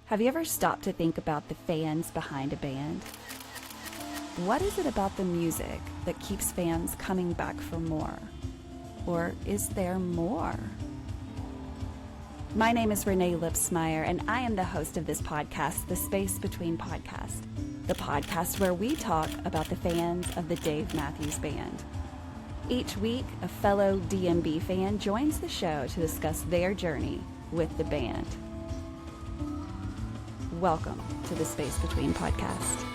Have you ever stopped to think about the fans behind a band? What is it about the music that keeps fans coming back for more? Or is there more? My name is Renee Lipsmeyer, and I am the host of this podcast, The Space Between Podcast, the podcast where we talk about the fans of the Dave Matthews Band. Each week, a fellow DMB fan joins the show to discuss their journey with the band. Welcome to the Space Between Podcast.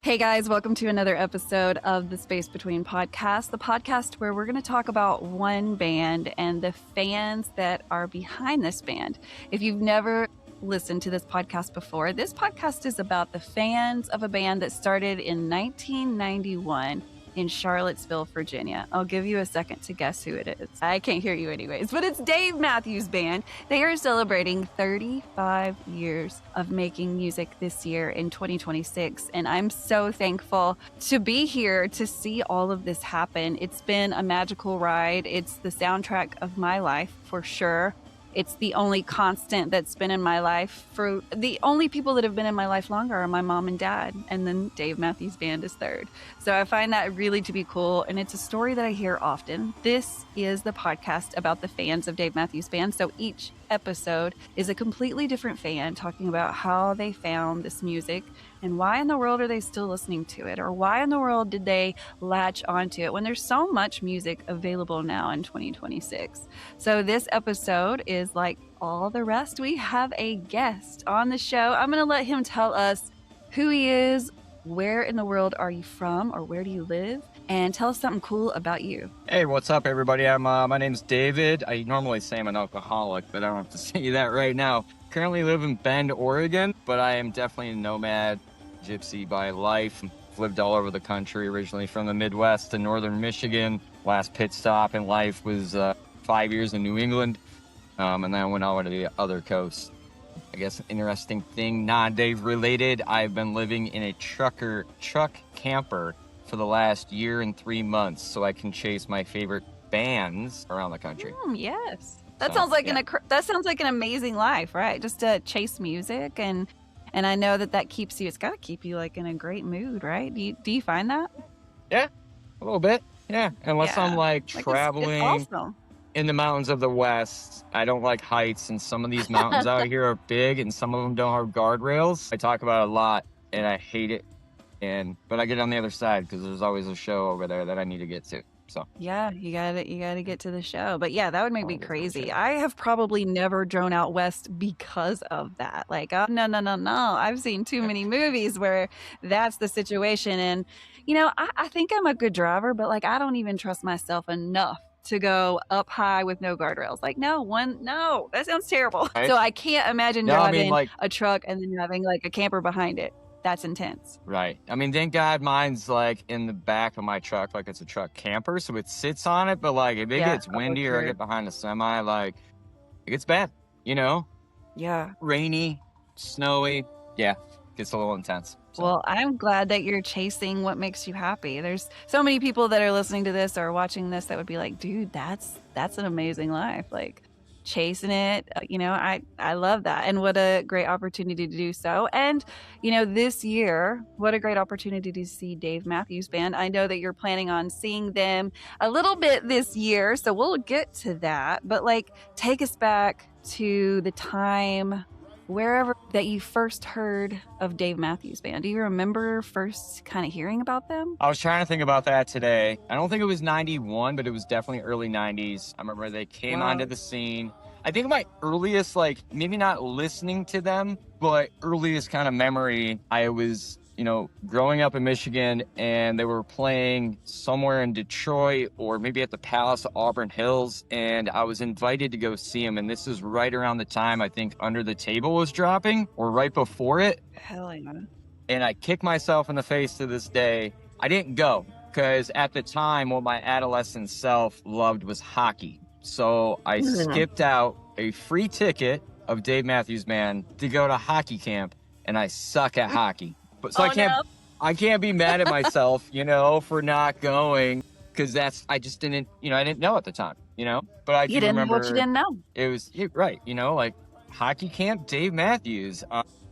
Hey guys, welcome to another episode of the Space Between Podcast, the podcast where we're going to talk about one band and the fans that are behind this band. If you've never listened to this podcast before, this podcast is about the fans of a band that started in 1991 in Charlottesville, Virginia. I'll give you a second to guess who it is. I can't hear you anyways, but it's Dave Matthews Band. They are celebrating 35 years of making music this year in 2026, and I'm so thankful to be here to see all of this happen. It's been a magical ride. It's the soundtrack of my life for sure. It's the only constant that's been in my life. For the only people that have been in my life longer are my mom and dad, and then Dave Matthews Band is third. So I find that really to be cool, and it's a story that I hear often. This is the podcast about the fans of Dave Matthews Band. So each episode is a completely different fan talking about how they found this music and why in the world are they still listening to it, or why in the world did they latch onto it when there's so much music available now in 2026. So this episode is like all the rest. We have a guest on the show. I'm going to let him tell us who he is, where in the world are you from, or where do you live, and tell us something cool about you. Hey, what's up, everybody? My name's David. I normally say I'm an alcoholic, but I don't have to say that right now. Currently live in Bend, Oregon, but I am definitely a nomad, gypsy by life. Lived all over the country, originally from the Midwest to northern Michigan. Last pit stop in life was 5 years in New England, and then I went over to the other coast. I guess an interesting thing, non-Dave related, I've been living in a truck camper for the last year and 3 months, so I can chase my favorite bands around the country. Yes, that sounds like an amazing life, right? Just to chase music, and I know that keeps you. It's got to keep you like in a great mood, right? Do you find that? Yeah, a little bit. Yeah, unless I'm like traveling. It's awesome. In the mountains of the West. I don't like heights, and some of these mountains out here are big, and some of them don't have guardrails. I talk about it a lot, and I hate it. But I get on the other side because there's always a show over there that I need to get to. So yeah, you gotta get to the show. But yeah, that would make me crazy. I have probably never drone out west because of that. Like, oh, no. I've seen too many movies where that's the situation. And you know, I think I'm a good driver, but like I don't even trust myself enough to go up high with no guardrails. Like, no, that sounds terrible. Right? So I can't imagine driving a truck and then having like a camper behind it. That's intense. Right. I mean, thank God mine's like in the back of my truck, like it's a truck camper, so it sits on it. But like if it gets windy or I get behind a semi, like it gets bad, you know? Yeah. Rainy, snowy. Yeah, gets a little intense. So. Well, I'm glad that you're chasing what makes you happy. There's so many people that are listening to this or watching this that would be like, dude, that's an amazing life. Like chasing it, you know, I love that. And what a great opportunity to do so. And, you know, this year, what a great opportunity to see Dave Matthews Band. I know that you're planning on seeing them a little bit this year, so we'll get to that. But like, take us back to the time wherever that you first heard of Dave Matthews Band. Do you remember first kind of hearing about them? I was trying to think about that today. I don't think it was 91, but it was definitely early 90s. I remember they came onto the scene. I think my earliest, like, maybe not listening to them, but earliest kind of memory, I was, you know, growing up in Michigan, and they were playing somewhere in Detroit or maybe at the Palace of Auburn Hills, and I was invited to go see them. And this is right around the time I think Under the Table was dropping, or right before it. Hell yeah. And I kick myself in the face to this day. I didn't go because at the time what my adolescent self loved was hockey. So I skipped out a free ticket of Dave Matthews Band to go to hockey camp, and I suck at hockey. But so I can't be mad at myself, you know, for not going. because I just didn't, I didn't know at the time, but I You do didn't know what you remember didn't know. it was right, like hockey camp, Dave Matthews.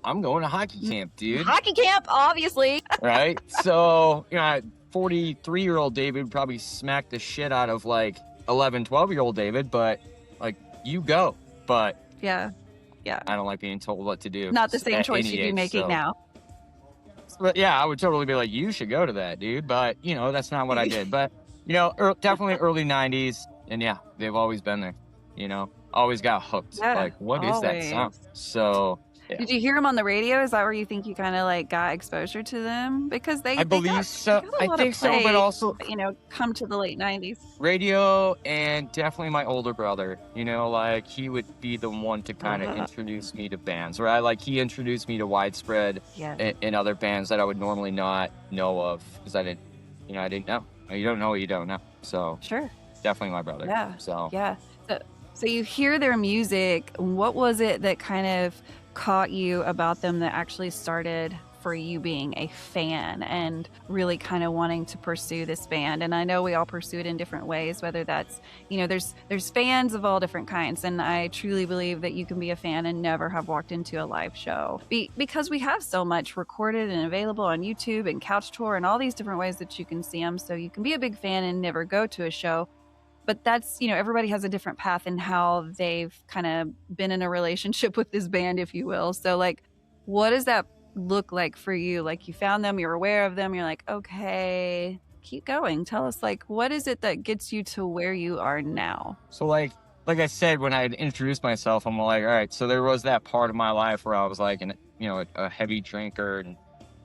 I'm going to hockey camp, dude. Hockey camp, obviously. Right. So, 43-year-old David would probably smack the shit out of like 11, 12-year-old David, but like you go. But Yeah. I don't like being told what to do. Not the same at choice any you'd be age, making so. now. But yeah, I would totally be like, you should go to that, dude. But, that's not what I did. But, definitely early 90s. And yeah, they've always been there, always got hooked. Yeah, Like, what is that sound? So. Yeah. Did you hear them on the radio? Is that where you think you kind of like got exposure to them? Because I believe so. I think so, but also, come to the late 90s. Radio, and definitely my older brother, like he would be the one to kind of introduce me to bands, right? Like he introduced me to Widespread and other bands that I would normally not know of because I didn't know. You don't know what you don't know. So sure, definitely my brother. Yeah. So yeah. So you hear their music. What was it that kind of caught you about them that actually started for you being a fan and really kind of wanting to pursue this band? And I know we all pursue it in different ways, whether that's, there's fans of all different kinds. And I truly believe that you can be a fan and never have walked into a live show because we have so much recorded and available on YouTube and Couch Tour and all these different ways that you can see them. So you can be a big fan and never go to a show. But that's, everybody has a different path in how they've kind of been in a relationship with this band, if you will. So like, what does that look like for you? Like you found them, you're aware of them, you're like, okay, keep going. Tell us, like, what is it that gets you to where you are now? So like I said, when I had introduced myself, I'm like, all right, so there was that part of my life where I was like, a heavy drinker and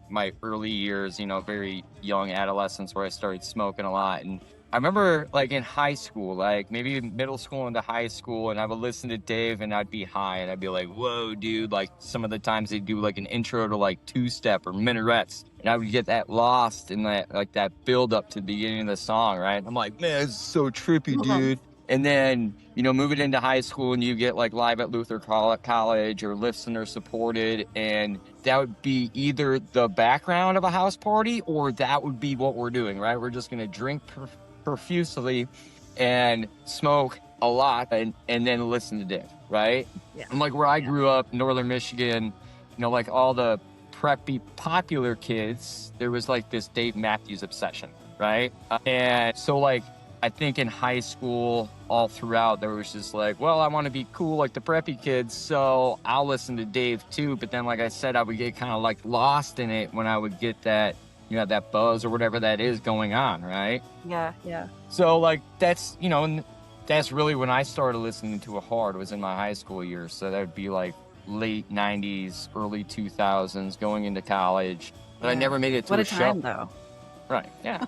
my early years, very young adolescence where I started smoking a lot. And I remember like in high school, like maybe middle school into high school, and I would listen to Dave and I'd be high and I'd be like, whoa, dude, like some of the times they'd do like an intro to like two-step or minarets. And I would get that lost in that build up to the beginning of the song, right? I'm like, man, this is so trippy, dude. And then, moving into high school and you get like Live at Luther College or Listener Supported, and that would be either the background of a house party or that would be what we're doing, right? We're just going to drink profusely and smoke a lot and then listen to Dave, right? Yeah. And like where I grew up, Northern Michigan, like all the preppy popular kids, there was like this Dave Matthews obsession, right? And so like, I think in high school, all throughout, there was just like, well, I want to be cool like the preppy kids, so I'll listen to Dave too. But then, like I said, I would get kind of like lost in it when I would get that, that buzz or whatever that is going on, right? Yeah. So like that's, that's really when I started listening to it hard, was in my high school years. So that would be like late 90s, early 2000s, going into college. But I never made it to what a a show. Time, though. Right. Yeah.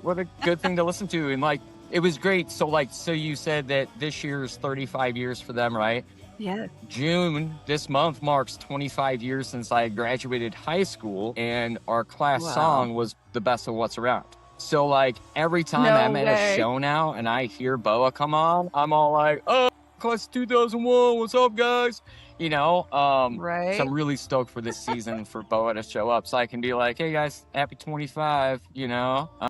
What a good thing to listen to. And like, it was great. So you said that this year's 35 years for them, right? Yeah. June, this month marks 25 years since I graduated high school, and our class song was The Best of What's Around. So like every time I'm at a show now and I hear Boa come on, I'm all like, oh, class 2001, what's up, guys? Right. So I'm really stoked for this season for Boa to show up so I can be like, hey guys, happy 25,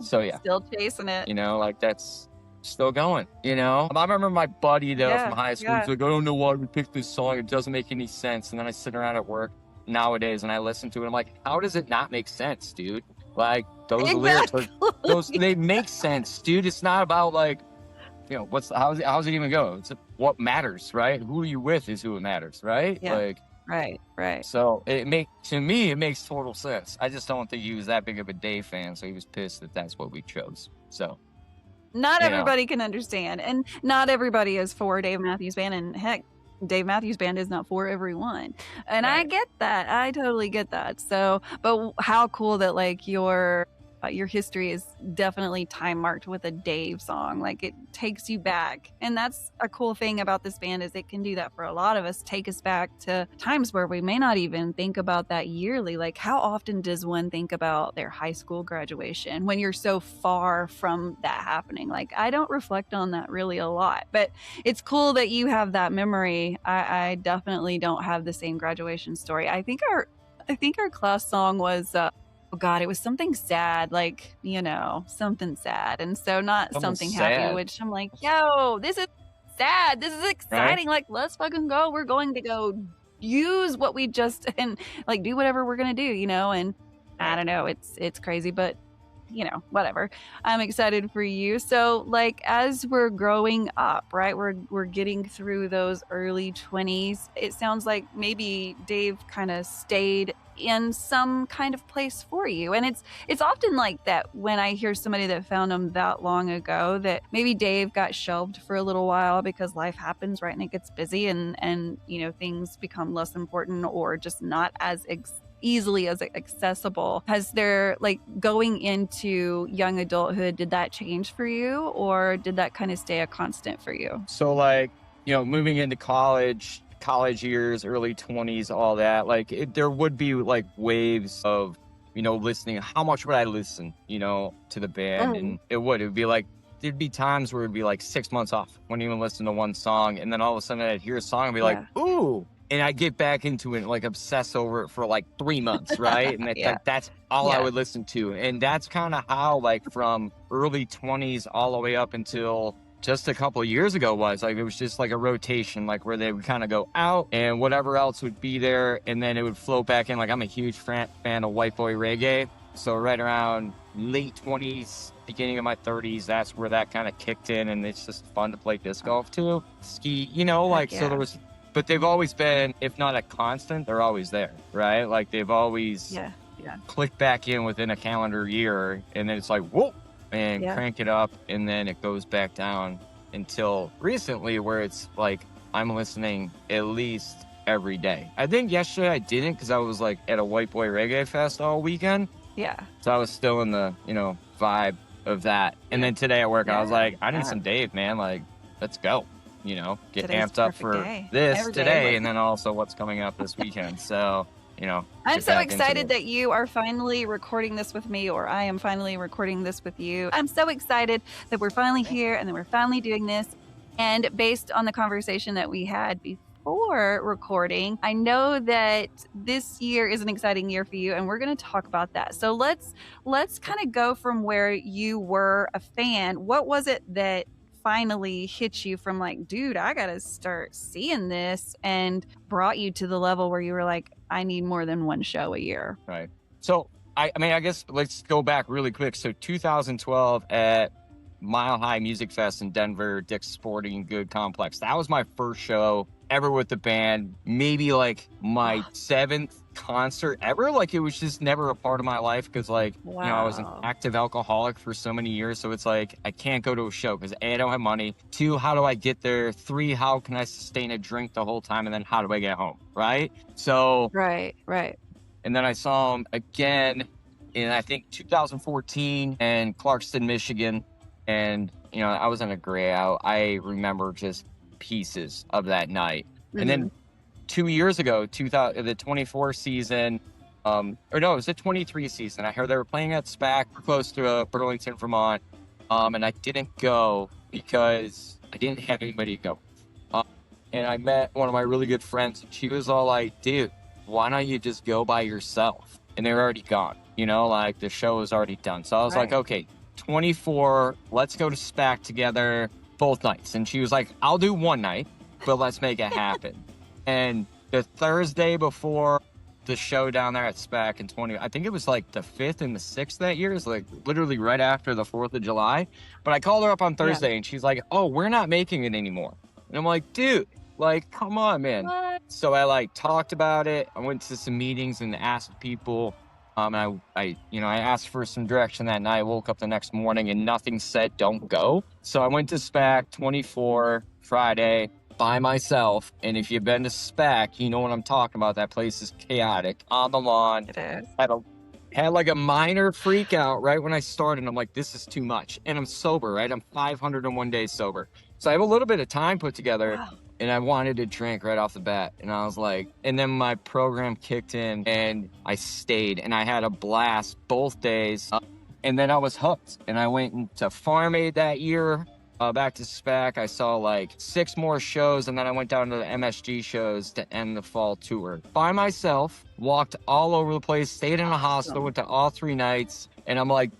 so yeah. Still chasing it. Like that's still going, I remember my buddy though from high school was like, I don't know why we picked this song, it doesn't make any sense. And then I sit around at work nowadays and I listen to it, I'm like, how does it not make sense, dude? Like those lyrics they make sense, dude. It's not about like, how's it even go? It's what matters, right? Who are you with is who it matters, right? Yeah. Like, right. So it makes total sense. I just don't think he was that big of a Dave fan, so he was pissed that that's what we chose. So not everybody can understand, and not everybody is for Dave Matthews Band, and heck, Dave Matthews Band is not for everyone. And I get that. I totally get that. So, but how cool that like your history is definitely time marked with a Dave song. Like it takes you back. And that's a cool thing about this band, is it can do that for a lot of us, take us back to times where we may not even think about that yearly. Like how often does one think about their high school graduation when you're so far from that happening? Like I don't reflect on that really a lot, but it's cool that you have that memory. I definitely don't have the same graduation story. I think our class song was oh God, it was something sad, like, something sad. And so not Something something happy, sad, which I'm like, yo, this is sad. This is right? exciting. Like, let's fucking go. We're going to go use what we just and like do whatever we're gonna do, and I Right. don't know, it's crazy, but whatever. I'm excited for you. So, like, as we're growing up, right? We're getting through those early 20s. It sounds like maybe Dave kind of stayed in some kind of place for you. And it's often like that when I hear somebody that found him that long ago, that maybe Dave got shelved for a little while because life happens, right? And it gets busy, and things become less important or just not as easily as accessible. Has there, like, going into young adulthood, did that change for you, or did that kind of stay a constant for you? So like, moving into college years, early 20s, all that, like there would be like waves of, listening. How much would I listen, to the band? Mm. And it would be like, there'd be times where it'd be like 6 months off. Wouldn't even listen to one song. And then all of a sudden I'd hear a song and be like, Yeah. ooh. And I'd get back into it and like obsess over it for like 3 months, right? And Yeah. that's all I Yeah. would listen to. And that's kind of how, like, from early 20s all the way up until just a couple of years ago was like, it was just like a rotation, like where they would kind of go out and whatever else would be there. And then it would flow back in. Like, I'm a huge fan of white boy reggae. So right around late 20s, beginning of my 30s, that's where that kind of kicked in. And it's just fun to play disc golf too. Ski, like, Heck so there yeah. was, but they've always been, if not a constant, they're always there, right? Like they've always Yeah. Yeah. click back in within a calendar year, and then it's like, whoa, and Yeah. crank it up, and then it goes back down until recently where it's like I'm listening at least every day. I think yesterday I didn't because I was like at a white boy reggae fest all weekend. Yeah. So I was still in the, vibe of that. And Yeah. then today at work, I was Yeah. like, I need Yeah. some Dave, man. Like, let's go, get Today's amped up perfect for day. this Every day, today. like- And then also what's coming up this weekend. So, I'm get so back into excited it. that you are finally recording this with me, or I am finally recording this with you. I'm so excited that we're finally here and that we're finally doing this. And based on the conversation that we had before recording, I know that this year is an exciting year for you, and we're going to talk about that. So let's kind of go from where you were a fan. What was it that finally hit you from like, dude, I gotta start seeing this, and brought you to the level where you were like, I need more than one show a year? Right. So, I mean, I guess let's go back really quick. So 2012 at Mile High Music Fest in Denver, Dick's Sporting Good Complex. That was my first show ever with the band. Maybe like my seventh concert ever. Like, it was just never a part of my life because, like, I was an Wow. active alcoholic for so many years. So it's like, I can't go to a show because A, I don't have money. 2, how do I get there? 3, how can I sustain a drink the whole time? And then how do I get home? Right. So, Right. and then I saw him again in, I think, 2014 in Clarkston, Michigan. And, I was in a gray out. I remember just pieces of that night. And then 2 years ago, the 24 season, or no, it was the 23 season. I heard they were playing at SPAC close to Burlington, Vermont. And I didn't go because I didn't have anybody to go. And I met one of my really good friends, and she was all like, dude, why don't you just go by yourself? And they were already gone, like the show was already done. So I was like, Right. okay, 24, let's go to SPAC together both nights. And she was like, I'll do one night, but let's make it happen. And the Thursday before the show down there at SPAC in I think it was like the 5th and the 6th that year. It's like literally right after the 4th of July. But I called her up on Thursday and she's like, oh, we're not making it anymore. And I'm like, dude, like, come on, man. What? So I like talked about it. I went to some meetings and asked people. And I asked for some direction that night. I woke up the next morning and nothing said don't go. So I went to SPAC 24 Friday by myself. And if you've been to SPAC, you know what I'm talking about. That place is chaotic on the lawn. It is. Had like a minor freak out right when I started. I'm like, this is too much. And I'm sober, right? I'm 501 days sober. So I have a little bit of time put together. Wow. And I wanted to drink right off the bat. And I was like, and then my program kicked in and I stayed and I had a blast both days. And then I was hooked. And I went into Farm Aid that year. back to SPAC. I saw like 6 more shows, and then I went down to the MSG shows to end the fall tour by myself. Walked all over the place, stayed in a hostel, Awesome. went to all 3 nights, and I'm like,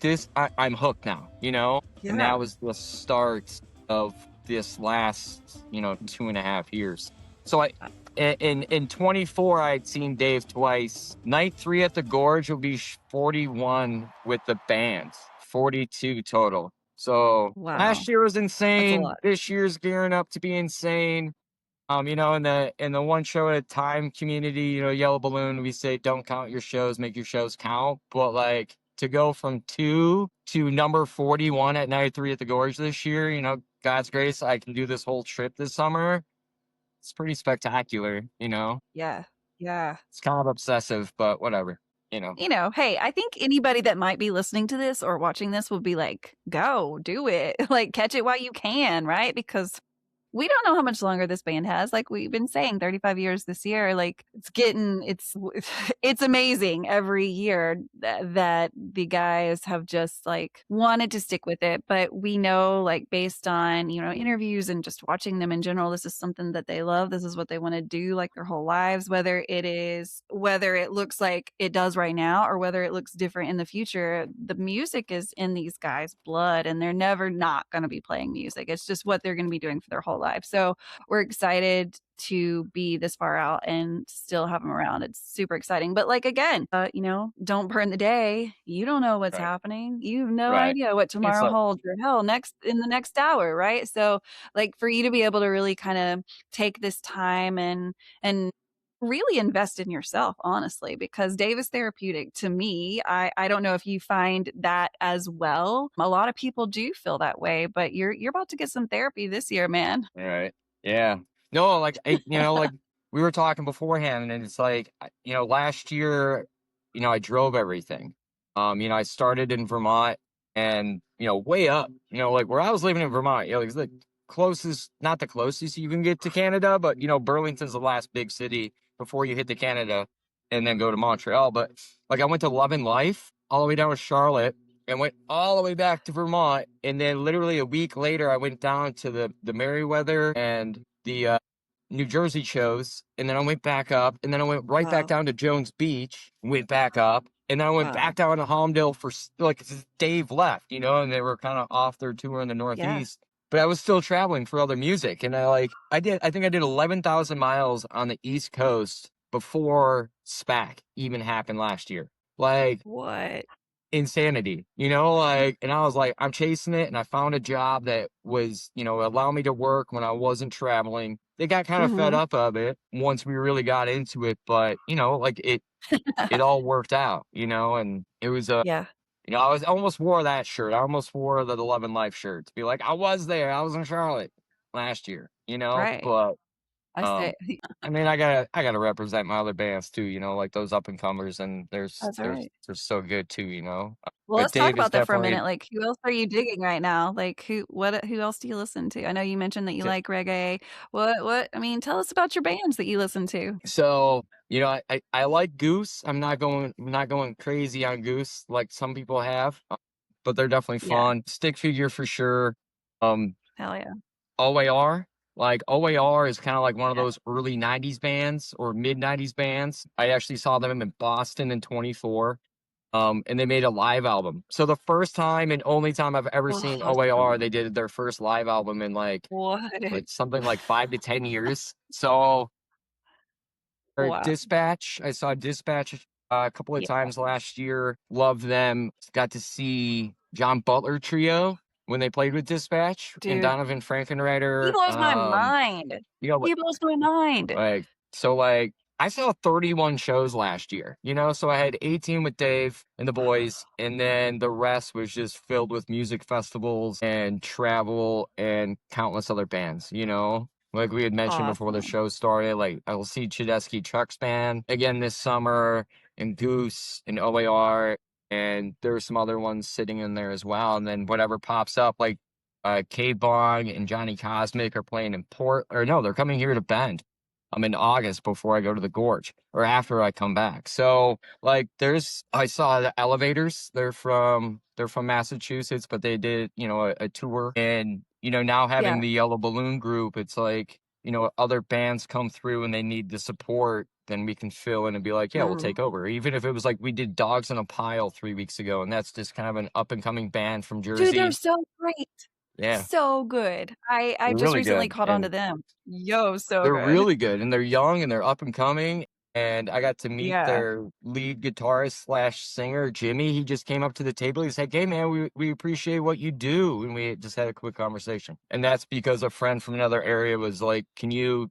I'm hooked now, you know. And Yeah. that was the start of this last, 2.5 years. So in 24, I'd seen Dave twice. Night 3 at the Gorge will be 41 with the band, 42 total. So Wow. last year was That's a insane. lot. This year's gearing up to be insane. In the one show at a time community, Yellow Balloon, we say don't count your shows, make your shows count. But like to go from 2 to number 41 at night 3 at the Gorge this year, God's grace, I can do this whole trip this summer. It's pretty spectacular. Yeah. Yeah. It's kind of obsessive, but whatever. Hey, I think anybody that might be listening to this or watching this will be like, go do it. Like, catch it while you can, right? Because we don't know how much longer this band has. Like we've been saying, 35 years this year. Like it's amazing every year that the guys have just like wanted to stick with it. But we know, like based on interviews and just watching them in general, this is something that they love. This is what they want to do like their whole lives. Whether it looks like it does right now or whether it looks different in the future, the music is in these guys' blood, and they're never not going to be playing music. It's just what they're going to be doing for their whole life. So we're excited to be this far out and still have them around. It's super exciting. But like again, don't burn the day. You don't know what's Right. happening. You have no Right. idea what It's tomorrow like, holds or hell next in the next hour, right? So like for you to be able to really kind of take this time and really invest in yourself, honestly, because Dave is therapeutic to me. I don't know if you find that as well. A lot of people do feel that way, but you're about to get some therapy this year, man. right. Yeah. No, like, like we were talking beforehand, and it's like, last year, I drove everything. I started in Vermont and, way up, like where I was living in Vermont, it's the closest, not the closest you can get to Canada, but, Burlington's the last big city before you hit to Canada and then go to Montreal. But like I went to Love and Life all the way down to Charlotte and went all the way back to Vermont. And then literally a week later, I went down to the Meriwether and the New Jersey shows. And then I went back up. And then I went right back Wow. down to Jones Beach, went back up. And then I went Wow. back down to Holmdel for like Dave left, and they were kind of off their tour in the Yeah. Northeast. But I was still traveling for other music. And I think I did 11,000 miles on the East Coast before SPAC even happened last year. Like, What? insanity, and I was like, I'm chasing it. And I found a job that was, allow me to work when I wasn't traveling. They got kind of fed Mm-hmm. up of it once we really got into it, but like it all worked out, and it was Yeah. I almost wore that shirt. I almost wore the Love and Life shirt to be like, I was there. I was in Charlotte last year, Right. but I say um, I mean, I gotta represent my other bands too, like those up and comers, and that's right. they're so good too. Well, But let's talk Dave is about that for a definitely minute. Like, who else are you digging right now? Like, who else do you listen to? I know you mentioned that you like reggae. I mean, tell us about your bands that you listen to. so I like Goose. I'm not going crazy on Goose like some people have, but they're definitely Yeah. fun. Stick Figure for sure. Um, Hell yeah. OAR. Like OAR is kind of like one of Yeah. those early 90s bands or mid 90s bands. I actually saw them in Boston in 24. And they made a live album. So the first time and only time I've ever seen OAR, Awesome. they did their first live album in What? like something like 5 to 10 years. So or Wow. Dispatch, I saw Dispatch a couple of Yeah. times last year. Loved them. Got to see John Butler Trio when they played with Dispatch and Dude, Donovan he Frankenreiter. blows my mind. Like He blows my mind. like I saw 31 shows last year, so I had 18 with Dave and the boys, and then the rest was just filled with music festivals and travel and countless other bands. Like we had mentioned before the Awesome. show started, like I will see Chudesky Trucks Band again this summer, and Goose and OAR, and there's some other ones sitting in there as well. And then whatever pops up, like K Bong and Johnny Cosmic are playing in Port, or no, they're coming here to Bend. I'm in August before I go to the Gorge or after I come back. So like I saw the Elevators. They're from Massachusetts, but they did, a tour in now having Yeah. the Yellow Balloon group, it's like, other bands come through and they need the support, then we can fill in and be like, yeah, we'll Mm. take over. Even if it was like we did Dogs in a Pile 3 weeks ago, and that's just kind of an up and coming band from Dude, they're Jersey. so great. Yeah, So good. I they're just really recently good. caught on to And them. Yo, so they're good. really good, and they're young, and they're up and coming, and I got to meet Yeah. their lead guitarist slash singer, Jimmy. He just came up to the table. He's like, "Hey, man, we appreciate what you do," and we just had a quick conversation. And that's because a friend from another area was like, "Can you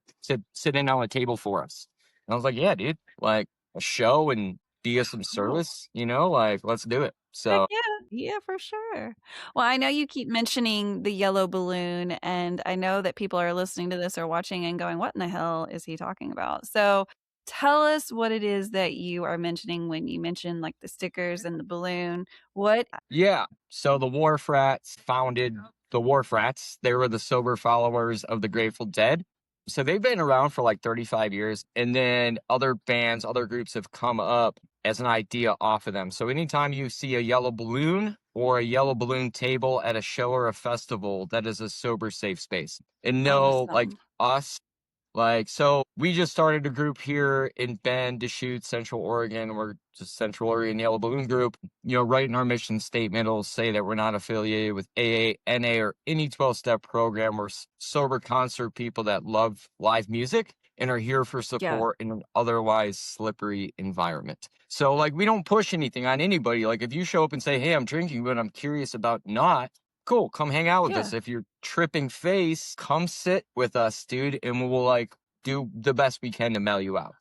sit in on a table for us?" And I was like, "Yeah, dude. Like a show and be of some Cool. service, like let's do it." Heck So yeah. Yeah, for sure. Well, I know you keep mentioning the yellow balloon, and I know that people are listening to this or watching and going, "What in the hell is he talking about?" So, tell us what it is that you are mentioning when you mention, like, the stickers and the balloon. What yeah. So the Wharf Rats founded the Wharf Rats. They were the sober followers of the Grateful Dead. So they've been around for like 35 years. And then other bands, other groups have come up as an idea off of them. So anytime you see a yellow balloon or a yellow balloon table at a show or a festival, that is a sober safe space. And no, like awesome. us, like, so we just started a group here in Bend, Deschutes, Central Oregon. We're just Central Oregon Yellow Balloon Group. Right in our mission statement, it'll say that we're not affiliated with AA, NA, or any 12-step program. We're sober concert people that love live music and are here for Yeah. support in an otherwise slippery environment. So, like, we don't push anything on anybody. Like, if you show up and say, "Hey, I'm drinking, but I'm curious about not," cool, come hang out with us. Yeah. If you're tripping face, come sit with us, dude, and we'll like do the best we can to mail you out.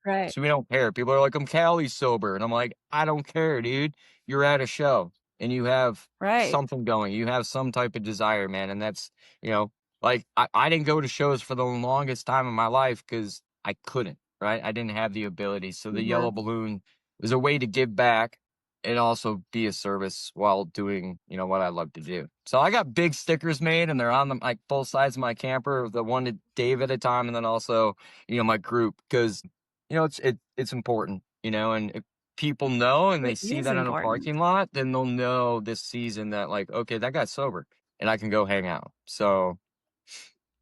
Right. So we don't care. People are like, "I'm Cali sober," and I'm like, "I don't care, dude. You're at a show and you have Right. something going. You have some type of desire, man." And that's, you know, like I didn't go to shows for the longest time in my life because I couldn't, right? I didn't have the ability. So the yellow Mhm. balloon was a way to give back and also be a service while doing, what I love to do. So I got big stickers made and they're on the like both sides of my camper, the one to Dave at a time, and then also, my group, because it's important, and if people know and they It see is that in a important. parking lot, then they'll know this season that like, okay, that guy's sober and I can go hang out. So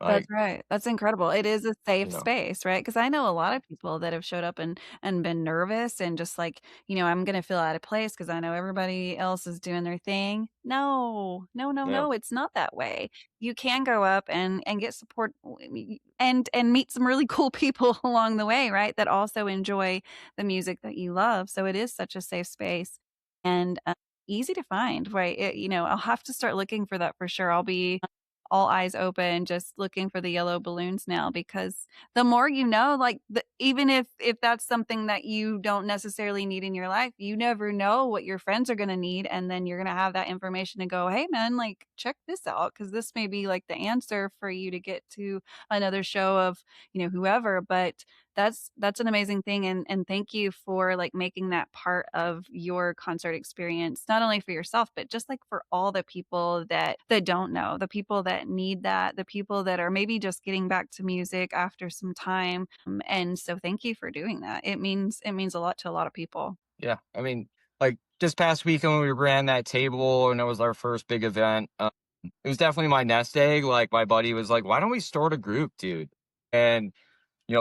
That's like, right. That's incredible. It is a you safe know, space, right? Because I know a lot of people that have showed up and been nervous and just like, I'm gonna feel out of place because I know everybody else is doing their thing. No. No, no, yeah, no, it's not that way. You can go up and get support and meet some really cool people along the way, right? That also enjoy the music that you love. So it is such a safe space and, easy to find, right? I'll have to start looking for that for sure. I'll be all eyes open, just looking for the yellow balloons now because the more you know, like, even if that's something that you don't necessarily need in your life, you never know what your friends are gonna need, and then you're gonna have that information to go, "Hey, man, like, check this out because this may be, like, the answer for you to get to another show of, whoever," but that's an amazing thing, and thank you for, like, making that part of your concert experience, not only for yourself, but just, like, for all the people that don't know, the people that need that, the people that are maybe just getting back to music after some time, and so thank you for doing that. It means a lot to a lot of people. yeah. I mean, like this past weekend when we ran that table and it was our first big event, it was definitely my nest egg. Like my buddy was like, "Why don't we start a group, dude?" And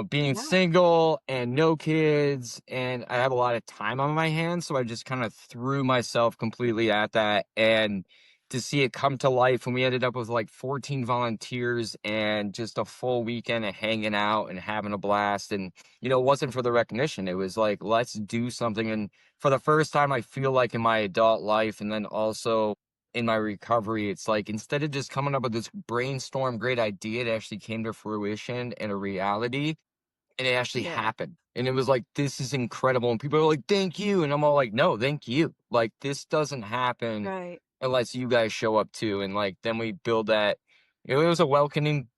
being Yeah. single and no kids, and I have a lot of time on my hands, so I just kind of threw myself completely at that. And to see it come to life, and we ended up with like 14 volunteers and just a full weekend of hanging out and having a blast. And, it wasn't for the recognition. It was like, let's do something. And for the first time, I feel like in my adult life, and then also in my recovery, it's like instead of just coming up with this brainstorm great idea, it actually came to fruition and a reality, and it actually Yeah. happened. And it was like, this is incredible. And people are like, "Thank you." And I'm all like, "No, thank you. Like, this doesn't happen Right. unless you guys show up too." And like, then we build that. It was a welcoming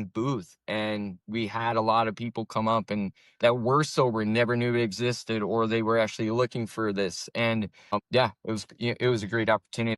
booth. And we had a lot of people come up and that were sober, never knew it existed, or they were actually looking for this. And yeah, it was a great opportunity.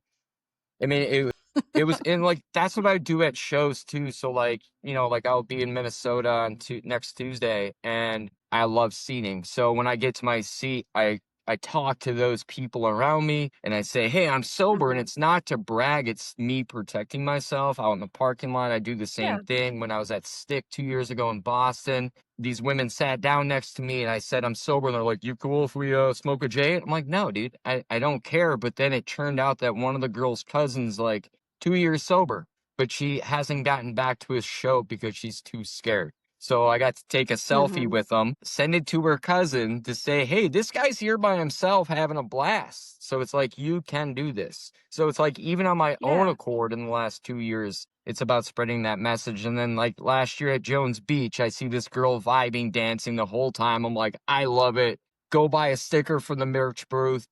I mean, it was and, like, that's what I do at shows too, so, like, like, I'll be in Minnesota on next Tuesday, and I love seating, so when I get to my seat, I I talk to those people around me and I say, hey, I'm sober. And Mhm. it's not to brag, it's me protecting myself out in the parking lot. I do the same Yeah. thing. When I was at Stick 2 years ago in Boston, these women sat down next to me and I said, I'm sober. And they're like, you cool if we smoke a J? I'm like, no, dude, I don't care. But then it turned out that one of the girl's cousins, like 2 years sober, but she hasn't gotten back to his show because she's too scared. So I got to take a selfie Mhm. with him, send it to her cousin to say, hey, this guy's here by himself having a blast. So it's like, you can do this. So it's like, even on my own Yeah. accord in the last 2 years, it's about spreading that message. And then, like last year at Jones Beach, I see this girl vibing, dancing the whole time. I'm like, I love it. Go buy a sticker from the merch booth,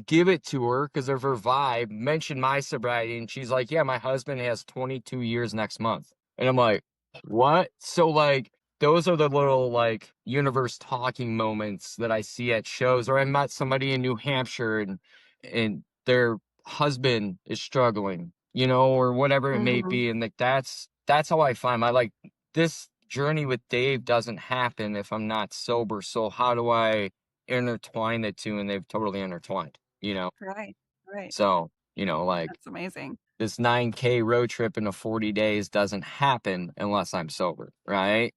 give it to her because of her vibe, mention my sobriety. And she's like, yeah, my husband has 22 years next month. And I'm like, what? So, like, those are the little, like, universe talking moments that I see at shows. Or I met somebody in New Hampshire and their husband is struggling, or whatever it may Mhm. be. And like that's how I find my, like, this journey with Dave doesn't happen if I'm not sober. So how do I intertwine the two? And they've totally intertwined, Right. Right. so, like, That's amazing. this 9K road trip in a 40 days doesn't happen unless I'm sober, right?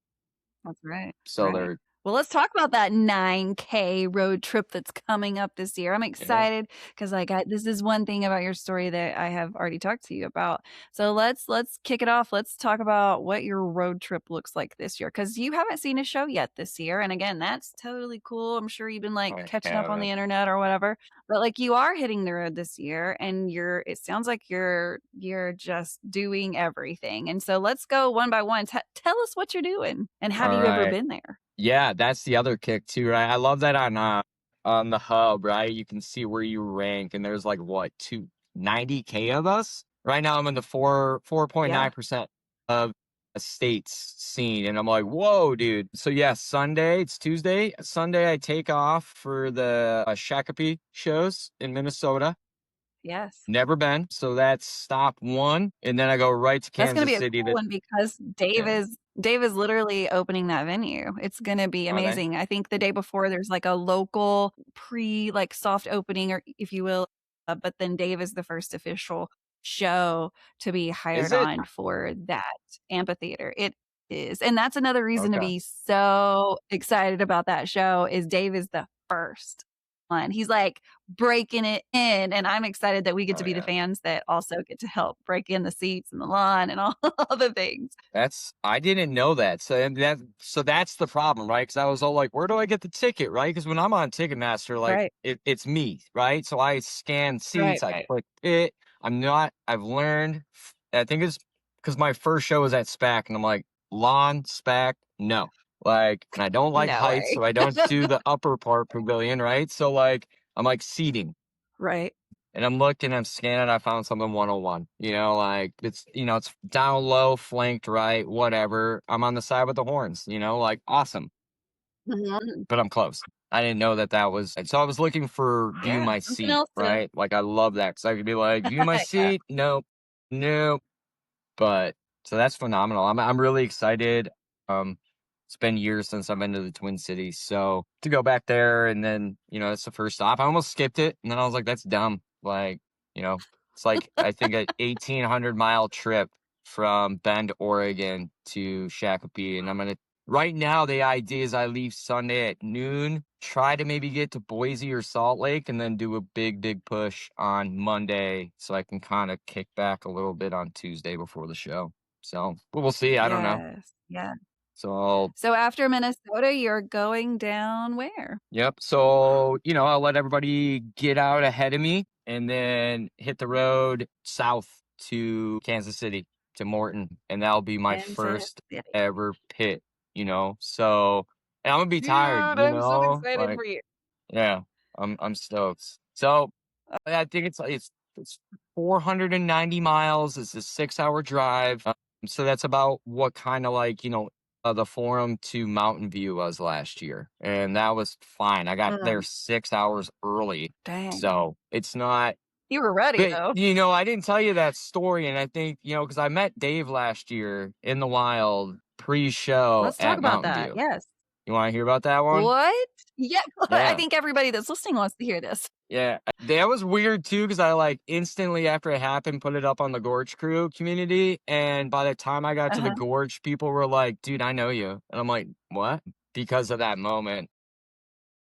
That's right, So right. they're, Well, let's talk about that 9K road trip that's coming up this year. I'm yeah, excited because, like, this is one thing about your story that I have already talked to you about. So let's kick it off. Let's talk about what your road trip looks like this year because you haven't seen a show yet this year, and again, that's totally cool. I'm sure you've been like I catching up on the haven't. internet or whatever, but like you are hitting the road this year, and it sounds like you're just doing everything. And so let's go one by one. Tell us what you're doing, and have All you ever right. been there? Yeah, that's the other kick too, right? I love that on the hub, right? You can see where you rank, and there's like what, 290K of us? Right now I'm in the 4.9 Yeah. percent of a state's scene. And I'm like, whoa, dude. So yeah, Sunday, it's Tuesday. Sunday I take off for the Shakopee shows in Minnesota. Yes. Never been. So that's stop one. And then I go right to That's gonna Kansas be a City. cool one because Yeah. Dave is literally opening that venue. It's gonna be Are they? amazing. I think the day before there's like a local like soft opening or if you will, but then Dave is the first official show to be Is hired it? on for that amphitheater. It is. And that's another reason to Okay. be so excited about that show is Dave is the first one. He's like breaking it in, and I'm excited that we get to Oh be the yeah. fans that also get to help break in the seats and the lawn and all all the things. I didn't know that. So that's the problem, right? Because I was all like, where do I get the ticket, right? Because when I'm on Ticketmaster, like Right, it's me, right? So I scan right, seats, I right. click it. I've learned, I think it's because my first show was at SPAC, and I'm like, lawn, SPAC, no. Like, and I don't like No heights, way. so I don't do the upper part pavilion, right? So like I'm like seating. Right. And I'm looking, I'm scanning, I found something 101. Like it's down low, flanked right, whatever. I'm on the side with the horns, like awesome. Mhm. But I'm close. I didn't know that was, and so I was looking for view Yeah, my something seat, else to right? Like I love that because I could be like, view my yeah. seat. Nope. Nope. But so that's phenomenal. I'm really excited. Um, it's been years since I've been to the Twin Cities, so to go back there and then it's the first stop. I almost skipped it, and then I was like, that's dumb. Like you know, it's like I think a 1,800-mile trip from Bend, Oregon to Shakopee, and I'm gonna. Right now, the idea is I leave Sunday at noon, try to maybe get to Boise or Salt Lake, and then do a big push on Monday so I can kind of kick back a little bit on Tuesday before the show. So, but we'll see. I don't know. Yes, yeah. So I'll, So after Minnesota, you're going down where? yep. So, I'll let everybody get out ahead of me and then hit the road south to Kansas City to Morton. And that'll be my Kansas first City. ever pit, So, and I'm gonna be tired, Dude, I'm so excited like, for you. yeah, I'm stoked. So I think it's 490 miles. It's a 6-hour drive. So that's about what kind of like the Forum to Mountain View was last year, and that was fine. I got there Mm, 6 hours early, dang. so it's not. You were ready But though. I didn't tell you that story, and I think because I met Dave last year in the wild pre-show Let's talk at about Mountain that. View. Yes. You want to hear about that one? What? Yeah, I Yeah. think everybody that's listening wants to hear this. Yeah, that was weird too because I like instantly after it happened put it up on the Gorge Crew community, and by the time I got to the Uh-huh. Gorge, people were like, "Dude, I know you," and I'm like, "What?" Because of that moment.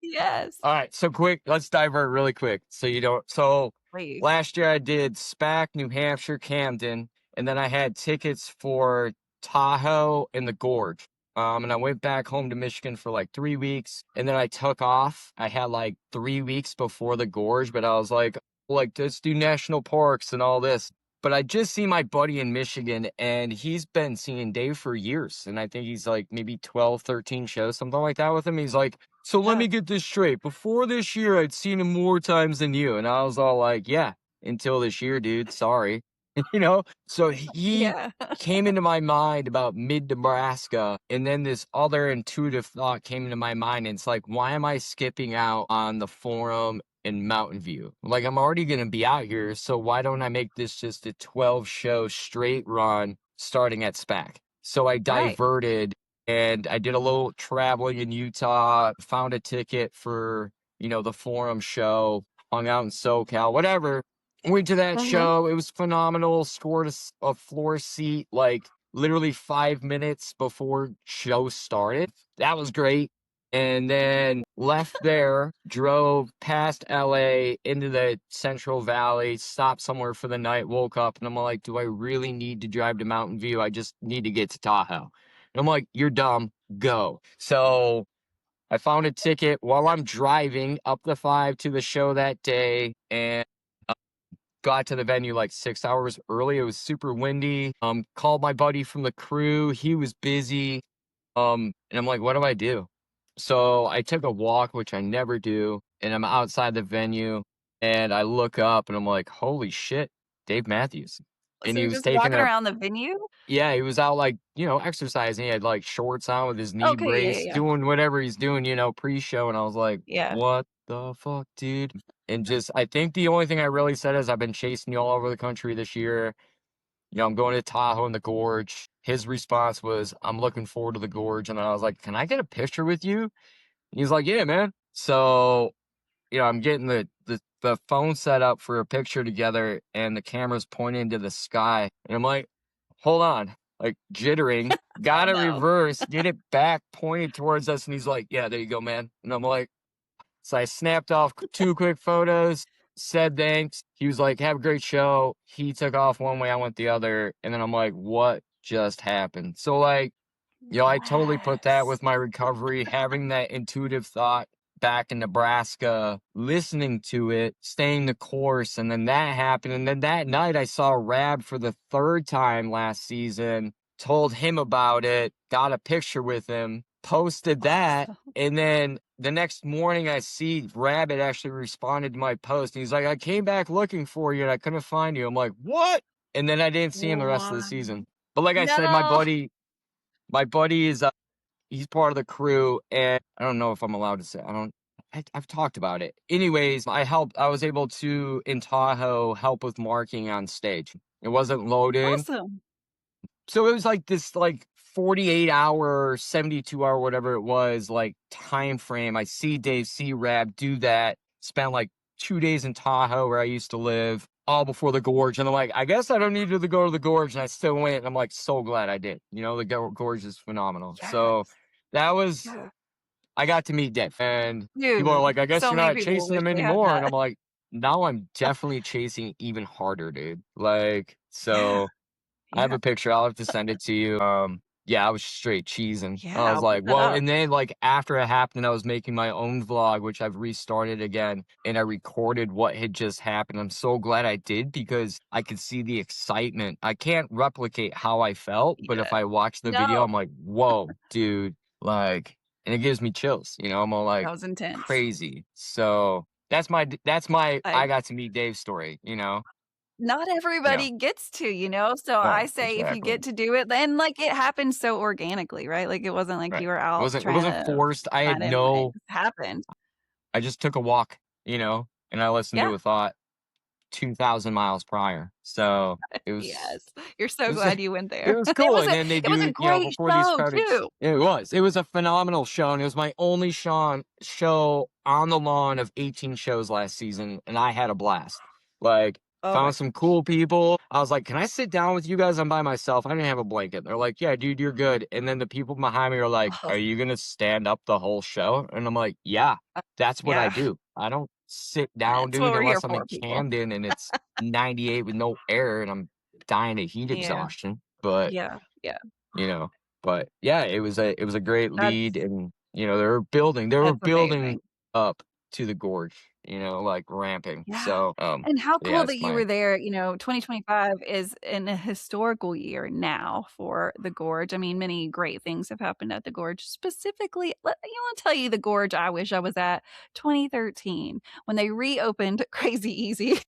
Yes. All right, so quick, let's divert really quick. So you don't. So Please. last year I did SPAC, New Hampshire, Camden, and then I had tickets for Tahoe and the Gorge. And I went back home to Michigan for like 3 weeks, and then I took off. I had like 3 weeks before the Gorge, but I was like, let's do national parks and all this. But I just see my buddy in Michigan, and he's been seeing Dave for years, and I think he's like maybe 12, 13 shows, something like that with him. He's like, so let Yeah. me get this straight. Before this year, I'd seen him more times than you. And I was all like, yeah, until this year, dude. Sorry. So he Yeah. came into my mind about mid Nebraska. And then this other intuitive thought came into my mind. And it's like, why am I skipping out on the Forum in Mountain View? Like, I'm already going to be out here. So why don't I make this just a 12 show straight run starting at SPAC? So I Right. diverted and I did a little traveling in Utah, found a ticket for, the Forum show, hung out in SoCal, whatever. Went to that Mhm. show. It was phenomenal. Scored a floor seat like literally 5 minutes before show started. That was great. And then left there, drove past LA into the Central Valley, stopped somewhere for the night, woke up, and I'm like, do I really need to drive to Mountain View? I just need to get to Tahoe. And I'm like, you're dumb, go. So I found a ticket while I'm driving up the 5 to the show that day and got to the venue like 6 hours early. It was super windy. Called my buddy from the crew. He was busy. And I'm like, what do I do? So I took a walk, which I never do, and I'm outside the venue and I look up and I'm like, holy shit, Dave Matthews. And So he you're was just taking walking a around the venue? yeah, he was out like, exercising. He had like shorts on with his knee Okay, yeah, brace, yeah, yeah. doing whatever he's doing, pre-show. And I was like, Yeah. what the fuck, dude? And just, I think the only thing I really said is I've been chasing you all over the country this year. I'm going to Tahoe and the Gorge. His response was, I'm looking forward to the Gorge. And I was like, can I get a picture with you? And he's like, yeah, man. So I'm getting the phone set up for a picture together and the camera's pointing to the sky. And I'm like, hold on, like jittering, Oh, gotta no. reverse, get it back, pointed towards us. And he's like, yeah, there you go, man. And I'm like, so I snapped off 2 quick photos, said thanks. He was like, have a great show. He took off one way, I went the other. And then I'm like, what just happened? So like, I totally put that Yes. with my recovery, having that intuitive thought back in Nebraska, listening to it, staying the course, and then that happened. And then that night I saw Rab for the third time last season, told him about it, got a picture with him, posted that, Awesome. and then the next morning I see Rab had actually responded to my post. And he's like, I came back looking for you and I couldn't find you. I'm like, what? And then I didn't see him the rest of the What? season. But like I said, No. my buddy is he's part of the crew, and I don't know if I'm allowed to say. I've talked about it. Anyways, I was able to in Tahoe help with marking on stage. It wasn't loading, Awesome. so it was like this 48-hour, 72-hour, whatever it was, like time frame. I see Dave C. Rab do that. Spent like 2 days in Tahoe where I used to live, all before the gorge. And I'm like, I guess I don't need to go to the gorge. And I still went. And I'm like, so glad I did. The gorge is phenomenal. So Yes. that was, Yeah. I got to meet Dave. And people are Dude, like, I guess so you're many not people chasing wish him they had anymore. And that. I'm like, now I'm definitely chasing even harder, dude. Like, Yeah. so. I have Yeah. a picture. I'll have to send it to you. Yeah, I was straight cheesing. I Yeah, was I'll put like, that whoa. up. And then after it happened, I was making my own vlog, which I've restarted again, and I recorded what had just happened. I'm so glad I did because I could see the excitement. I can't replicate how I felt, but if Yeah. I watch the video, No, I'm like, whoa, dude. And it gives me chills. I'm all like that was intense. crazy. So that's my I I got to meet Dave story. Not Yeah, everybody gets to, so I no, say if you exactly. get to do it, then, it happened so organically, right? Like, it wasn't like Right. you were It out wasn't it trying wasn't to forced. I had find him, it no just happened. I just took a walk, and I listened to Yeah, a thought. 2,000 miles prior. So it was Yes. You're so it was glad you went it there. was cool. And then they It was a do, great before these show crowded too. it was a phenomenal show, and it was my only show on the lawn of 18 shows last season, and I had a blast. Like, Oh my found some cool people. I was like, "Can I sit down with you guys? I'm by myself. I didn't have a blanket." They're like, "Yeah, dude, you're good." And then the people behind me are like, oh, "Are you gonna stand up the whole show?" And I'm like, "Yeah, that's what I yeah. do. I don't sit down, That's what dude, we're here unless I'm for, in people. Camden and it's 98 with no air and I'm dying of heat Yeah. exhaustion." But Yeah. Yeah. you know, but yeah, it was a great lead, That's and they were that's building amazing. up to the gorge, like ramping. Yeah. So, And how yeah, cool it's that you my were there. 2025 is in a historical year now for the Gorge. I mean, many great things have happened at the Gorge. Specifically, I'll tell you the Gorge I wish I was at 2013 when they reopened Crazy Easy.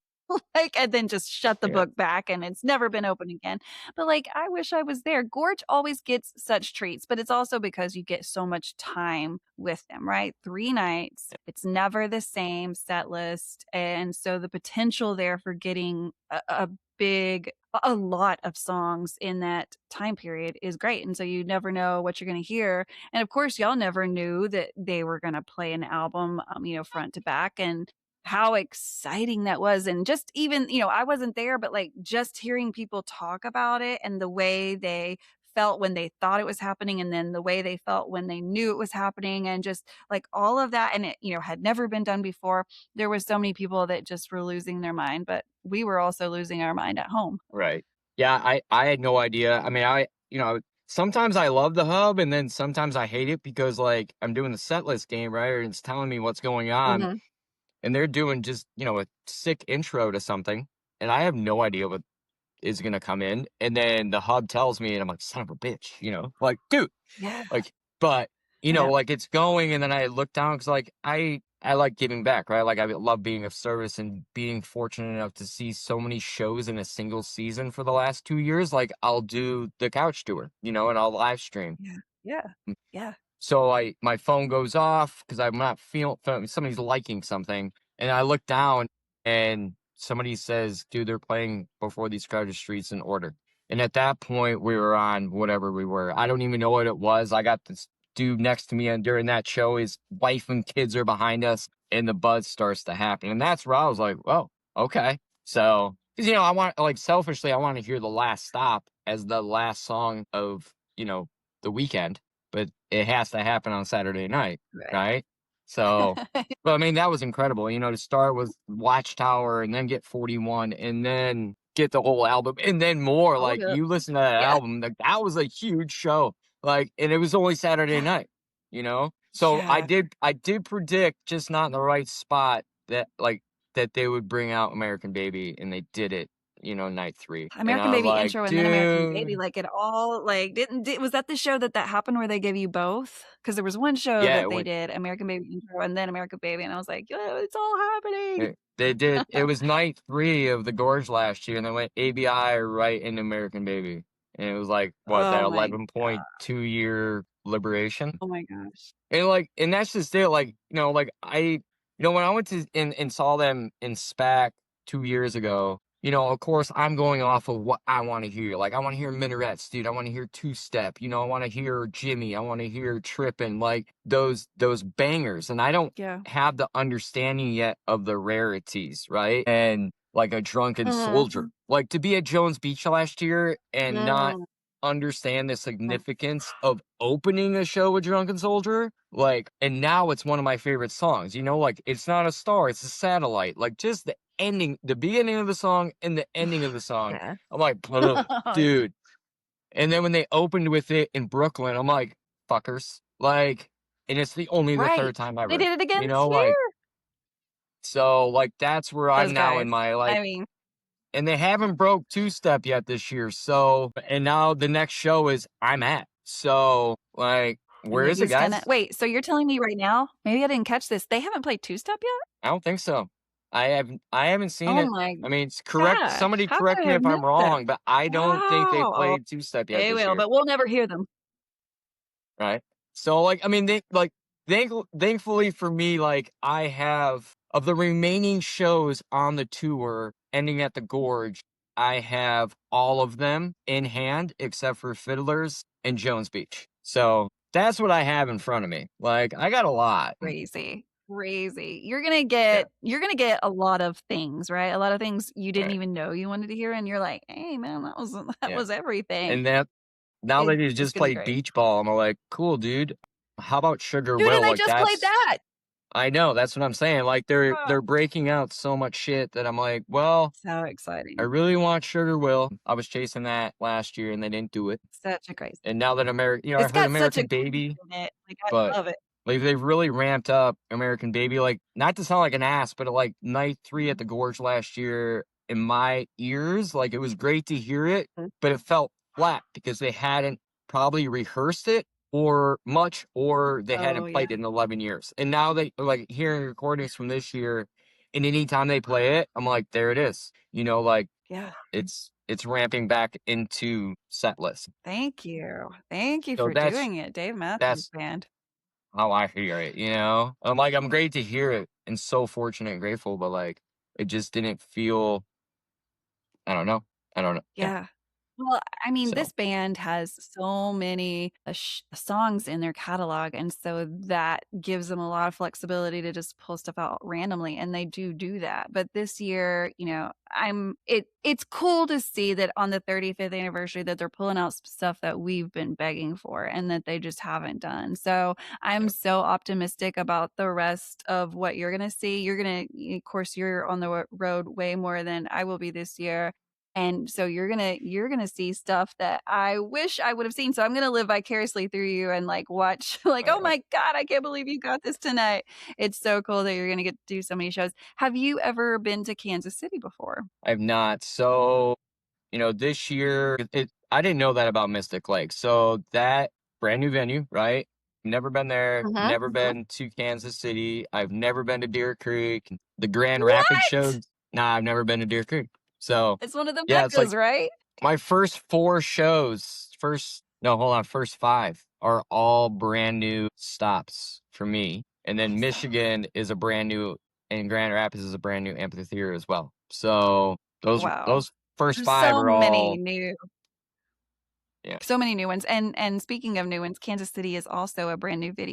And then just shut the yeah, book back and it's never been open again. But I wish I was there. Gorge always gets such treats, but it's also because you get so much time with them, right? 3 nights. It's never the same set list. And so the potential there for getting a lot of songs in that time period is great. And so you never know what you're going to hear. And of course, y'all never knew that they were going to play an album, front to back. And how exciting that was. And just even, I wasn't there, but just hearing people talk about it and the way they felt when they thought it was happening and then the way they felt when they knew it was happening and just all of that, and it had never been done before. There was so many people that just were losing their mind, but we were also losing our mind at home. right. Yeah, I had no idea. I mean, sometimes I love the hub, and then sometimes I hate it because I'm doing the set list game, right? And it's telling me what's going on, Mhm. and they're doing just a sick intro to something, and I have no idea what is gonna come in, and then the hub tells me, and I'm like, "Son of a bitch," dude, Yeah, like, but I know. it's going, and then I look down because I like giving back, right? Like, I love being of service and being fortunate enough to see so many shows in a single season for the last 2 years. Like, I'll do the couch tour, and I'll live stream. Yeah. Yeah. Yeah. So my phone goes off because I'm not feeling somebody's liking something, and I look down and somebody says, "Dude, they're playing Before These Crowded Streets in Order." And at that point, we were on whatever we were. I don't even know what it was. I got this dude next to me, and during that show, his wife and kids are behind us, and the buzz starts to happen, and that's where I was like, "Whoa, okay." So, because I want selfishly, I want to hear the last stop as the last song of the weekend, but it has to happen on Saturday night, Right. right? So, but I mean, that was incredible, to start with Watchtower and then get 41 and then get the whole album and then more. Hold Like, up. you listen to that Yes. album, that was a huge show. And it was only Saturday Yeah. night. So Yeah. I did predict, just not in the right spot, that they would bring out American Baby, and they did it, night three. And American I was Baby like, intro and then American Baby, dude. it all didn't was that the show that happened where they gave you both? Because there was one show Yeah, that it they went did American Baby intro and then American Baby, and I was like, "Yeah, it's all happening." They did. It was night 3 of the Gorge last year, and they went ABI right into American Baby, and it was like, what, that Oh my god. 11.2-year liberation? Oh my gosh. And that's just it. When I went to and saw them in SPAC 2 years ago, of course I'm going off of what I want to hear. Like, I want to hear minarets, dude. I want to hear two step. I want to hear Jimmy. I want to hear Trippin', like those bangers. And I don't Yeah. have the understanding yet of the rarities, right? And like a drunken soldier. Mhm. Like, to be at Jones Beach last year and not Mm. understand the significance of opening a show with Drunken Soldier. And now it's one of my favorite songs. It's not a star, it's a satellite. Like, just the ending, the beginning of the song and the ending of the song. Yeah. I'm like, "Ugh, dude." And then when they opened with it in Brooklyn, I'm like, fuckers. And it's only the Right. third time They ever. did it again You this know, year. like, so that's where I'm Those now in guys. my I mean, and they haven't broke two step yet this year. So, and now the next show is I'm at. So, and where is it, he's gonna guys? wait, so you're telling me right now, maybe I didn't catch this, they haven't played Two Step yet? I don't think so. I haven't seen Oh it. my I mean, it's correct. gosh, Somebody how could correct I me have if I'm missed that? wrong, but I don't think they Wow. Oh, played two step yet they this will, year. but we'll never hear them. Right? So, I mean, thankfully for me, I have of the remaining shows on the tour, ending at the Gorge, I have all of them in hand except for Fiddlers and Jones Beach. So that's what I have in front of me. Like I got a lot. Crazy. Crazy. Yeah, You're gonna get a lot of things, right? A lot of things you didn't right. even know you wanted to hear, and you're like, "Hey, man, that was that Yeah. was everything." And that now that he It's just gonna be played great. beach ball, I'm like, cool, dude. How about Sugar Dude, Will? and they Like just played that's that! I know, that's what I'm saying. Like they're Oh, breaking out so much shit that I'm like, well, so I exciting. really want Sugar Will. I was chasing that last year and they didn't do it. Such a great And city. now that I It's heard got such a American groove Baby, in it, like, but I love it. like they've really ramped up American Baby. Like not to sound like an ass, but like night three at the Gorge last year in my ears, like it was great to hear it, Mhm. but it felt flat because they hadn't probably rehearsed it or much, or they Oh, hadn't yeah. played it in 11 years. And now they like hearing recordings from this year, and anytime they play it, I'm like, there it is. Like Yeah. it's ramping back into set list. Thank you. Thank you So for doing it, Dave Matthews that's Band. how I hear it. I'm like, I'm great to hear it and so fortunate and grateful, but like, it just didn't feel, I don't know. I don't know. Yeah. Yeah. Well, I mean, So, this band has so many songs in their catalog, and so that gives them a lot of flexibility to just pull stuff out randomly, and they do that. But this year, it's cool to see that on the 35th anniversary that they're pulling out stuff that we've been begging for and that they just haven't done. So I'm yeah. so optimistic about the rest of what you're gonna see. Of course, you're on the road way more than I will be this year, and so you're gonna see stuff that I wish I would have seen. So I'm gonna live vicariously through you and like watch like, oh Right. my God, I can't believe you got this tonight. It's so cool that you're gonna get to do so many shows. Have you ever been to Kansas City before? I've not. So, this year, I didn't know that about Mystic Lake. So that brand new venue, right? Never been there, Mhm. never been to Kansas City. I've never been to Deer Creek. The Grand Rapids What? shows. Nah, I've never been to Deer Creek. So, It's one of the yeah, it's like meccas, right? my first 4 shows, no, hold on, first 5 are all brand new stops for me, and then Awesome. Michigan is a brand new and Grand Rapids is a brand new amphitheater as well. So, those Wow. those first There's 5 so are many all new yeah. So many new ones. And speaking of new ones, Kansas City is also a brand new Is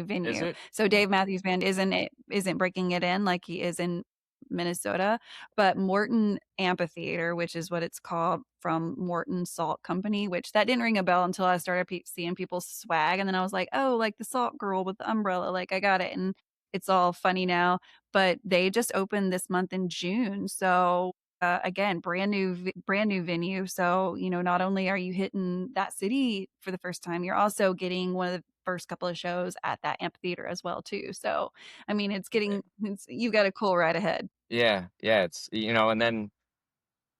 venue. it? So Oh, Dave Matthews Band isn't breaking it in like he is in Minnesota, but Morton Amphitheater, which is what it's called from Morton Salt Company, which that didn't ring a bell until I started seeing people's swag, and then I was like, oh, like the salt girl with the umbrella, like I got it, and it's all funny now. But they just opened this month in June, so again, brand new venue. So, not only are you hitting that city for the first time, you're also getting one of the first couple of shows at that amphitheater as well too. So, I mean, you've got a cool ride ahead. yeah, yeah, and then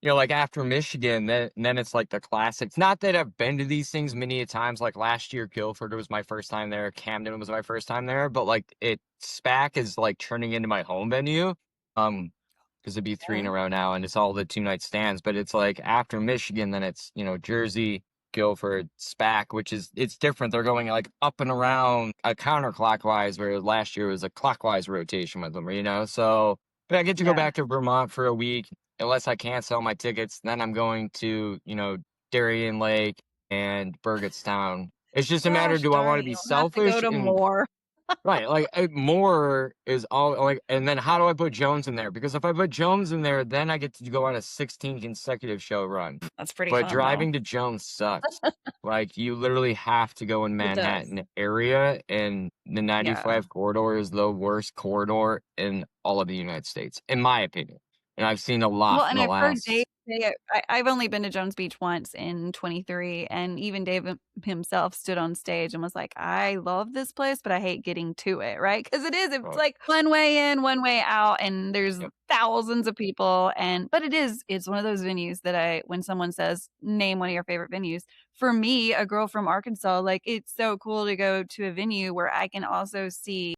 like after Michigan, then it's like the classics. Not that I've been to these things many a times. Like last year, Guilford was my first time there. Camden was my first time there. But like SPAC is like turning into my home venue. Because it'd be 3 in Yeah. a row now, and it's all the 2-night stands. But it's like after Michigan, then it's Jersey, Guilford, SPAC, which is it's different. They're going like up and around counterclockwise, where last year was a clockwise rotation with them. So, but I get to go Yeah. back to Vermont for a week unless I can't sell my tickets, then I'm going to, Darien Lake and Burgettstown. It's just a matter, Gosh do I want to darn, be you'll have to go selfish to and more. right, like more is all like, and then how do I put Jones in there? Because if I put Jones in there, then I get to go on a 16 consecutive show run. That's pretty But fun though. driving to Jones sucks. Like you literally have to go in It does. Manhattan area, and the Yeah. 95 corridor is the worst corridor in all of the United States, in my opinion. And I've seen a lot Well, from and the I've heard Dave last say it. I've only been to Jones Beach once in 23, and even Dave himself stood on stage and was like, "I love this place, but I hate getting to it," right? Because it's oh, like one way in, one way out, and there's yep. thousands of people. But it's one of those venues that when someone says, "Name one of your favorite venues," for me, a girl from Arkansas, like it's so cool to go to a venue where I can also see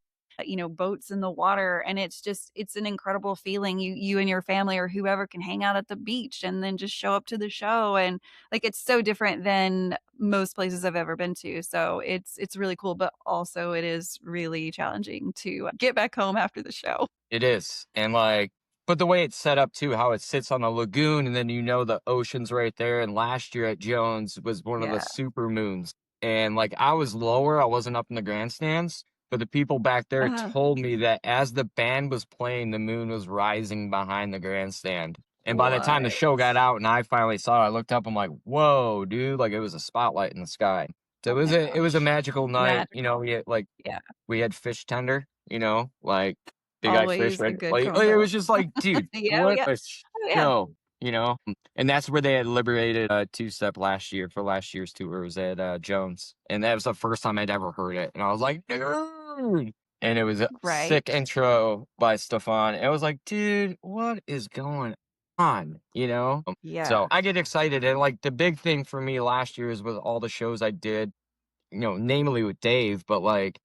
boats in the water, and it's an incredible feeling. You and your family or whoever can hang out at the beach and then just show up to the show, and like it's so different than most places I've ever been to. So it's really cool, but also it is really challenging to get back home after the show. It is. And like but the way it's set up too, how it sits on the lagoon, and then the ocean's right there. And last year at Jones was one of the Yeah. super moons, and like I was lower, I wasn't up in the grandstands, but the people back there Uh-huh. told me that as the band was playing, the moon was rising behind the grandstand. And by the time the What? show got out and I finally saw it, I looked up, I'm like, "Whoa, dude!" Like it was a spotlight in the sky. So Oh my it was a gosh. magical night. Magical. We had like Yeah. we had fish tender, like big eye fish, Always a right? good Like it combo. was just like, dude, Yeah, oh what yeah. a Oh yeah. show, And that's where they had liberated two step last year for last year's tour. It was at Jones, and that was the first time I'd ever heard it, and I was like, dude. And it was a sick Right? intro by Stefan. It was like, dude, what is going on? So Yeah. I get excited, and like the big thing for me last year is with all the shows I did, namely with Dave, but like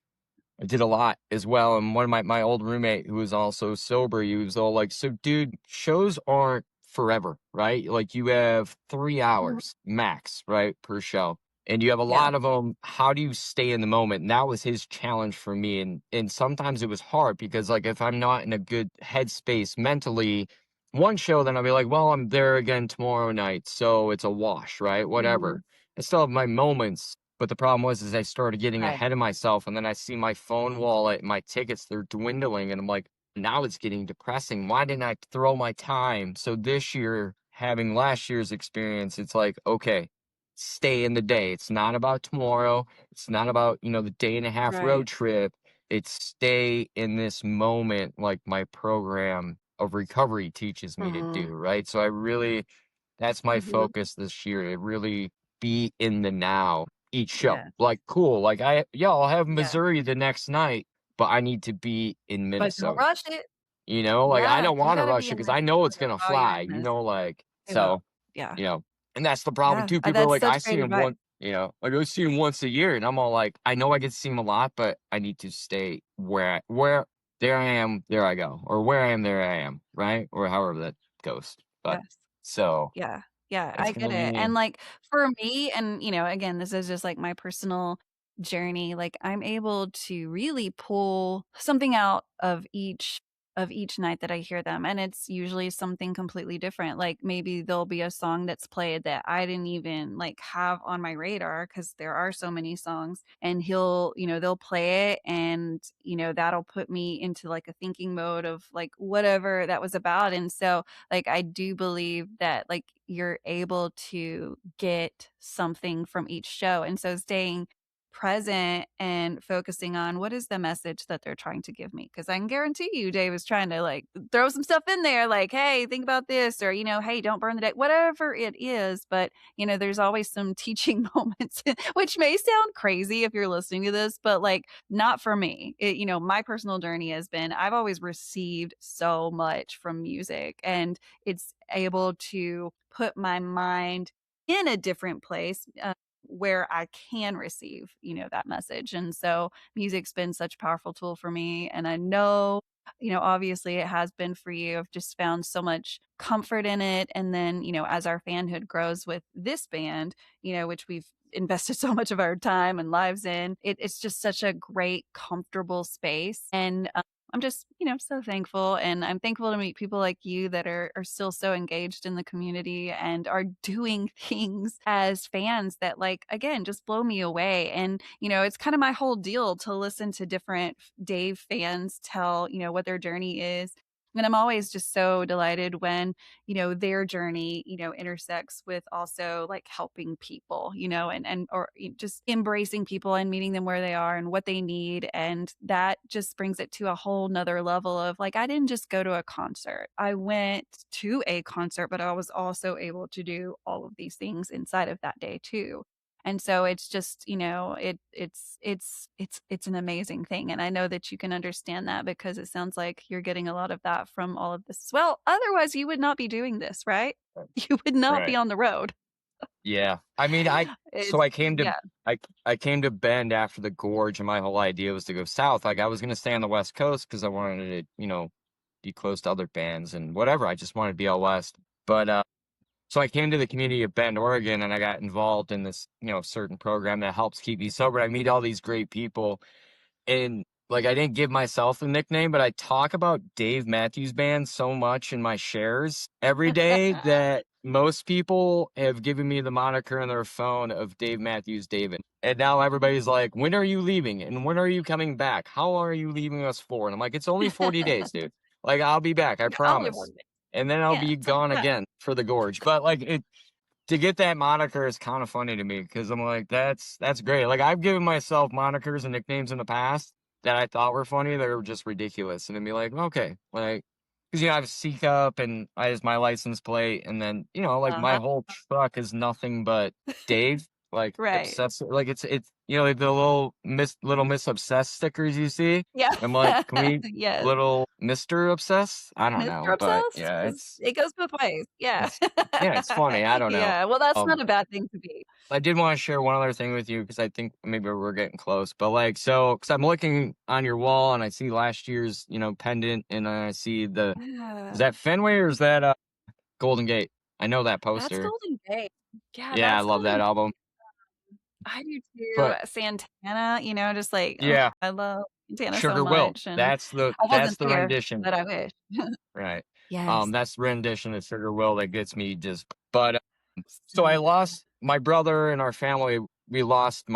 I did a lot as well. And one of my old roommate who was also sober, he was all like, "So dude, shows aren't forever, right? Like you have 3 hours max, right, per show. And you have a Yeah. lot of them. How do you stay in the moment?" And that was his challenge for me. And sometimes it was hard because like if I'm not in a good headspace mentally, one show, then I'll be like, well, I'm there again tomorrow night. So it's a wash, right? Mhm. Whatever. I still have my moments, but the problem was is I started getting Right. ahead of myself, and then I see my phone wallet, my tickets, they're dwindling, and I'm like, now it's getting depressing. Why didn't I throw my time? So this year, having last year's experience, it's like, okay, stay in the day. It's not about tomorrow. It's not about, the day and a half road Right. trip. It's stay in this moment like my program of recovery teaches me to Mhm. do, right? So I really that's my Mhm. focus this year, to really be in the now each show. Yeah. Like, cool. Like I'll have Yeah. Missouri the next night, but I need to be in But don't Minnesota. rush it. Like I Yeah, don't you want to gotta rush be it in because I know it's Minnesota gonna while you're fly, in this. It will. so, Yeah. you know, and that's the problem Yeah. too. People are That's like, such I see great him advice. like I see him once a year, and I'm all like, I know I get to see him a lot, but I need to stay where there I am, there I go, or where I am, there I am, right? Or however that goes. But Yes. so Yeah. Yeah, that's I gonna get it, be and, like, for me and, again, this is just, like, my personal journey, like, I'm able to really pull something out of each night that I hear them, and it's usually something completely different, like, maybe there'll be a song that's played that I didn't even, like, have on my radar because there are so many songs, and they'll play it, and, that'll put me into, like, a thinking mode of, like, whatever that was about, and so like, I do believe that, like, you're able to get something from each show, and so staying present and focusing on what is the message that they're trying to give me, because I can guarantee you Dave is trying to, like, throw some stuff in there, like, "Hey, think about this," or, "Hey, don't burn the day," whatever it is, but, there's always some teaching moments, which may sound crazy if you're listening to this, but, like, not for me. My personal journey has been I've always received so much from music, and it's able to put my mind in a different place, where I can receive, that message. And so music's been such a powerful tool for me. And I know, obviously it has been for you. I've just found so much comfort in it. And then, as our fanhood grows with this band, which we've invested so much of our time and lives in, it's just such a great, comfortable space. And I'm just, so thankful. And I'm thankful to meet people like you that are still so engaged in the community and are doing things as fans that, like, again, just blow me away. And, it's kind of my whole deal to listen to different Dave fans tell, what their journey is. And I'm always just so delighted when, their journey, intersects with also like helping people, and or just embracing people and meeting them where they are and what they need. And that just brings it to a whole nother level of like, I didn't just go to a concert. I went to a concert, but I was also able to do all of these things inside of that day too. And so it's just, it's an amazing thing. And I know that you can understand that because it sounds like you're getting a lot of that from all of this as well. Otherwise, you would not be doing this, right? You would not be right. on the road. Yeah. I mean, It's yeah. I came to Bend after the gorge, and my whole idea was to go south. Like I was gonna stay on the West Coast because I wanted to, be close to other bands and whatever. I just wanted to be out west. But so I came to the community of Bend, Oregon, and I got involved in this, certain program that helps keep me sober. I meet all these great people, and like I didn't give myself a nickname, but I talk about Dave Matthews Band so much in my shares every day that most people have given me the moniker on their phone of Dave Matthews David. And now everybody's like, when are you leaving? And when are you coming back? How are you leaving us for? And I'm like, it's only 40 days, dude. Like, I'll be back, I Only promise. one day. And then I'll Yeah, be it's only gone that. again for the gorge. But like it to get that moniker is kind of funny to me because I'm like, that's great. Like I've given myself monikers and nicknames in the past that I thought were funny. They were just ridiculous. And it'd be like, okay, like, because I have C cup and I has my license plate, and then like my Uh-huh. whole truck is nothing but Dave, like Right. obsessed. Like it's like the little Miss Obsessed stickers you see. Yeah. I'm like, can we Yes. little Mr. Obsessed? I don't Mr. know, but Obsessed? yeah, 'Cause it goes both ways. Yeah. it's yeah, it's funny. I don't know. Yeah, well, that's Um, not a bad thing to be. I did want to share one other thing with you because I think maybe we're getting close. But like, so because I'm looking on your wall and I see last year's, pendant, and I see is Yeah. that Fenway or is that Golden Gate? I know that That's poster. Golden Gate. Yeah, Yeah, I that's love that Golden album. I do too. But Santana, just like, oh, yeah, I love Santana so Sugar Will. much, and That's the I that's wasn't the there, rendition. but I wish. Right. Yes. That's the rendition of Sugar Will that gets me just. But so I So lost my brother and our family. We lost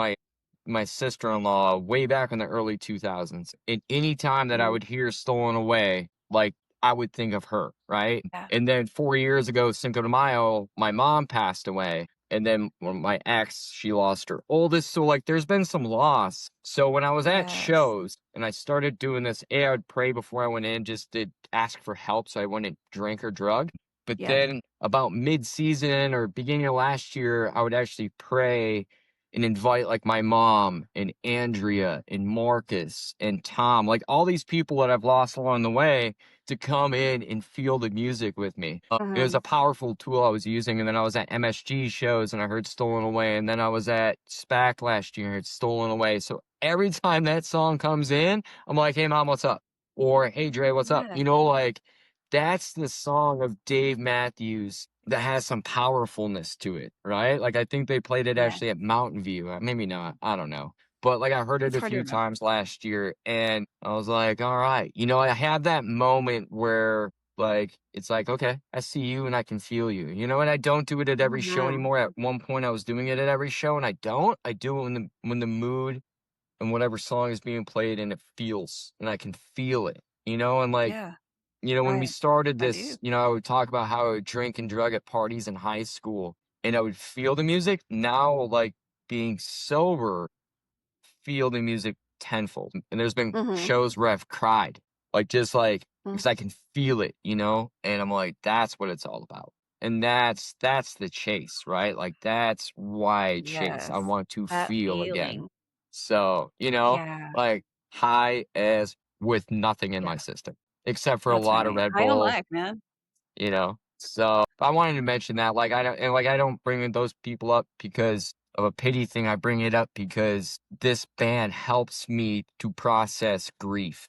my sister-in-law way back in the early 2000s. And any time that I mm, would hear Stolen Away, like I would think of her, right? yeah. And then 4 years ago, Cinco de Mayo, my mom passed away. And then when my ex, she lost her oldest. So like there's been some loss. So when I was at Yes. shows and I started doing this, I would pray before I went in just to ask for help so I wouldn't drink or drug. But Yep. then about mid-season or beginning of last year, I would actually pray and invite like my mom and Andrea and Marcus and Tom, like all these people that I've lost along the way to come in and feel the music with me. It was Mhm. a powerful tool I was using. And then I was at MSG shows and I heard Stolen Away. And then I was at SPAC last year and heard Stolen Away. So every time that song comes in, I'm like, hey, mom, what's up? Or hey, Dre, what's up? Yeah. Like that's the song of Dave Matthews that has some powerfulness to it, right? Like I think they played it Yeah. actually at Mountain View. Maybe not. I don't know. But like I heard it It's a hard to few remember. times last year and I was like, all right. I had that moment where like it's like, okay, I see you and I can feel you. And I don't do it at every show Mhm. anymore. At one point I was doing it at every show and I don't. I do it when the mood and whatever song is being played and it feels and I can feel it. And like Yeah. when we Right. started I do. this, I would talk about how I would drink and drug at parties in high school and I would feel the music. Now, like being sober, feel the music tenfold. And there's been Mhm. shows where I've cried, like just like Mm. because I can feel it, and I'm like, that's what it's all about. And that's the chase, right? Like that's why I chase. I Yes. want to That feel again. feeling. So, Yeah. like high as with nothing in Yeah. my system except for a That's lot of right. Red High on Bull, life, man. so I wanted to mention that, like, I don't bring those people up because of a pity thing. I bring it up because this band helps me to process grief.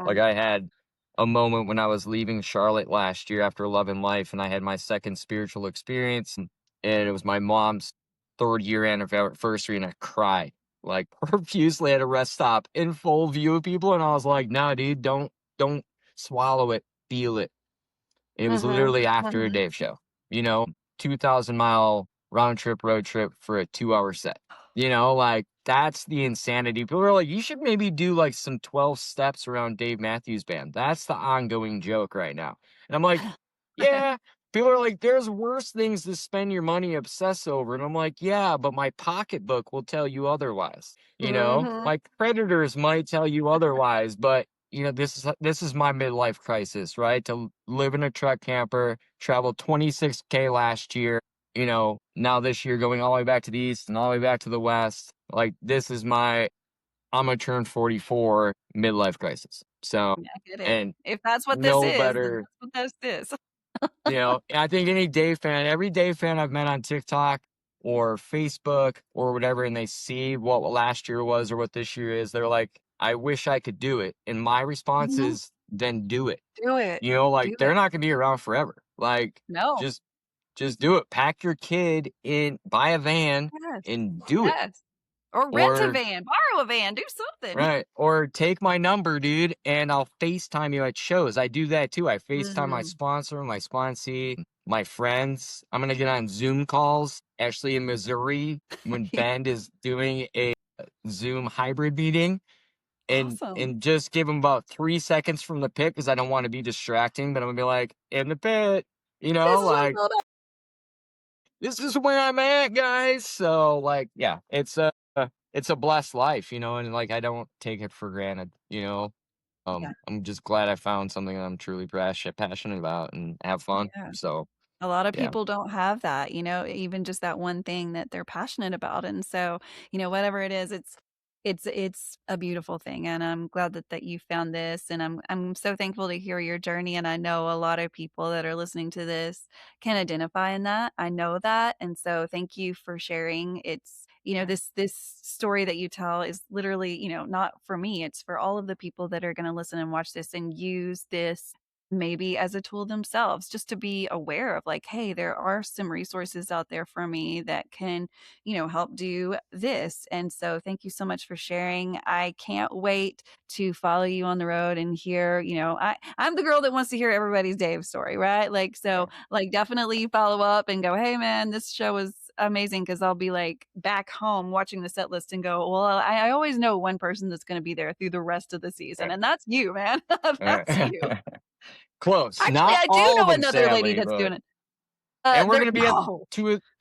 Like Mhm. I had a moment when I was leaving Charlotte last year after Love and Life, and I had my second spiritual experience, and it was my mom's third-year anniversary, and I cried like profusely at a rest stop in full view of people, and I was like, "Nah, dude, don't swallow it, feel it." It was Mhm. literally after a Mhm. Dave show, 2,000-mile road trip for a 2-hour set. Like that's the insanity. People are like, you should maybe do like some 12 steps around Dave Matthews Band. That's the ongoing joke right now. And I'm like, yeah. People are like, there's worse things to spend your money obsess over. And I'm like, yeah, but my pocketbook will tell you otherwise. Mhm. My creditors might tell you otherwise, but this is my midlife crisis, right? To live in a truck camper, travel 26K last year, now this year going all the way back to the east and all the way back to the west. Like this is my I'm gonna turn 44 midlife crisis. So, I get it. and If that's what this no is, then better, that's what this is. I think every Dave fan I've met on TikTok or Facebook or whatever, and they see what last year was or what this year is, they're like, I wish I could do it. And my response Mhm. is, then do it. Do it. Like Do they're it. not gonna be around forever. Like No. just just do it. Pack your kid in, buy a van Yes. and do it. Yes. Or rent a or van, borrow a van, do something. right, or take my number, dude, and I'll FaceTime you at shows. I do that too. I FaceTime my Mm. sponsor, my sponsee, my friends. I'm gonna get on Zoom calls, actually in Missouri, when Yeah. Bend is doing a Zoom hybrid meeting, and Awesome. and just give them about 3 seconds from the pit because I don't want to be distracting. But I'm gonna be like, in the pit, This is what it's like all about. this is where I'm at, guys. So like, yeah, it's a blessed life, and like I don't take it for granted. Yeah. I'm just glad I found something that I'm truly passionate about and have fun. Yeah. So A lot of yeah, people don't have that, even just that one thing that they're passionate about, and so, whatever it is, it's a beautiful thing, and I'm glad that you found this, and I'm so thankful to hear your journey, and I know a lot of people that are listening to this can identify in that. I know that, and so thank you for sharing. It's yeah, this story that you tell is literally, not for me, it's for all of the people that are gonna listen and watch this and use this maybe as a tool themselves, just to be aware of like, hey, there are some resources out there for me that can, help do this. And so thank you so much for sharing. I can't wait to follow you on the road and hear, I'm the girl that wants to hear everybody's Dave story, right? Like, yeah, so like definitely follow up and go, hey man, this show was amazing, because I'll be like back home watching the set list and go, well, I always know one person that's going to be there through the rest of the season, right, and that's you, man. That's you. close. Actually, Not I do all of know them, another lady sadly, that's but doing it. and we're There gonna be at no.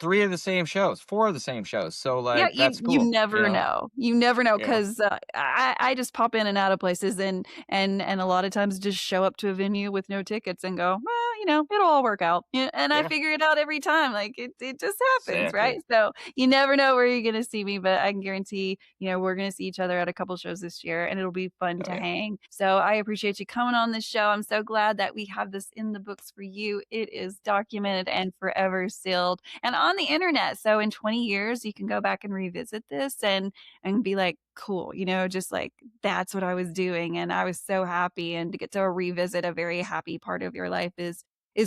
three of the same shows, four of the same shows. So Yeah, like you that's you cool. never know. You never know, Yeah, 'cause, I just pop in and out of places, and a lot of times just show up to a venue with no tickets and go, "Well, it'll all work out." Yeah, and I yeah, figure it out every time, like, it just happens, exactly. right? So, you never know where you're gonna see me, but I can guarantee, we're gonna see each other at a couple shows this year, and it'll be fun Oh to yeah, hang. So, I appreciate you coming on this show. I'm so glad that we have this in the books for you. It is documented and forever sealed and on the internet. So in 20 years, you can go back and revisit this and be like, cool, just like that's what I was doing. And I was so happy. And to get to revisit a very happy part of your life is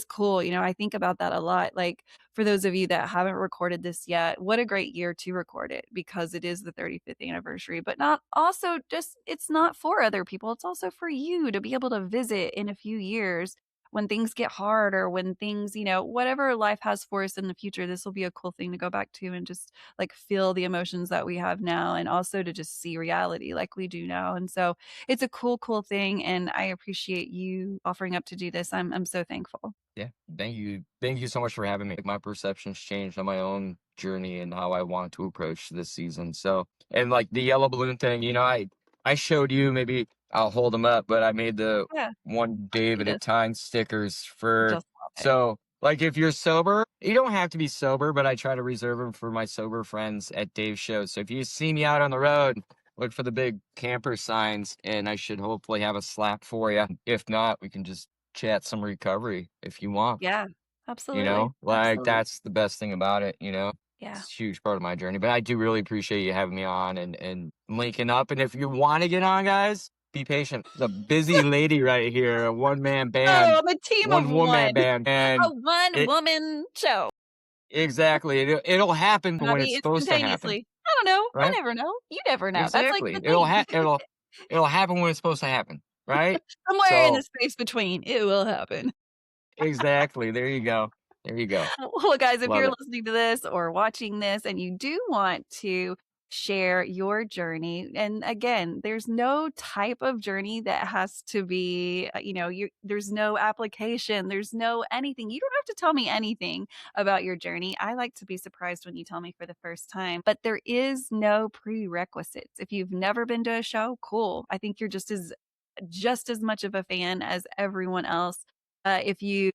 cool. I think about that a lot. Like for those of you that haven't recorded this yet, what a great year to record it, because it is the 35th anniversary, but not also just it's not for other people. It's also for you to be able to visit in a few years when things get hard, or when things, whatever life has for us in the future, this will be a cool thing to go back to and just like feel the emotions that we have now, and also to just see reality like we do now. And so it's a cool, cool thing. And I appreciate you offering up to do this. I'm so thankful. yeah. Thank you so much for having me. My perceptions changed on my own journey and how I want to approach this season. So, and like the yellow balloon thing, I showed you. Maybe I'll hold them up, but I made the Yeah, one let's Dave see at a this. time stickers for. Just love it. So, like, if you're sober, you don't have to be sober, but I try to reserve them for my sober friends at Dave's show. So if you see me out on the road, look for the big camper signs, and I should hopefully have a slap for you. If not, we can just chat some recovery if you want. Yeah, absolutely. Like Absolutely. that's the best thing about it. Yeah. It's a huge part of my journey. But I do really appreciate you having me on and linking up. And if you want to get on, guys, be patient. There's a busy lady right here, a one-man Oh, band, I'm a team of one one. woman band, A and one it woman show. exactly it'll happen when Maybe it's supposed to happen, instantaneously. I don't know. I right? never know. You never know. That's like Exactly. the thing. It'll happen when it's supposed to happen, right? Somewhere in the So space between, it will happen. exactly. There you go. There you go. Well, guys, if Love you're it. listening to this or watching this and you do want to share your journey, and again, there's no type of journey that has to be, there's no application, there's no anything. You don't have to tell me anything about your journey. I like to be surprised when you tell me for the first time, but there is no prerequisites. If you've never been to a show, cool. I think you're just as much of a fan as everyone else. If you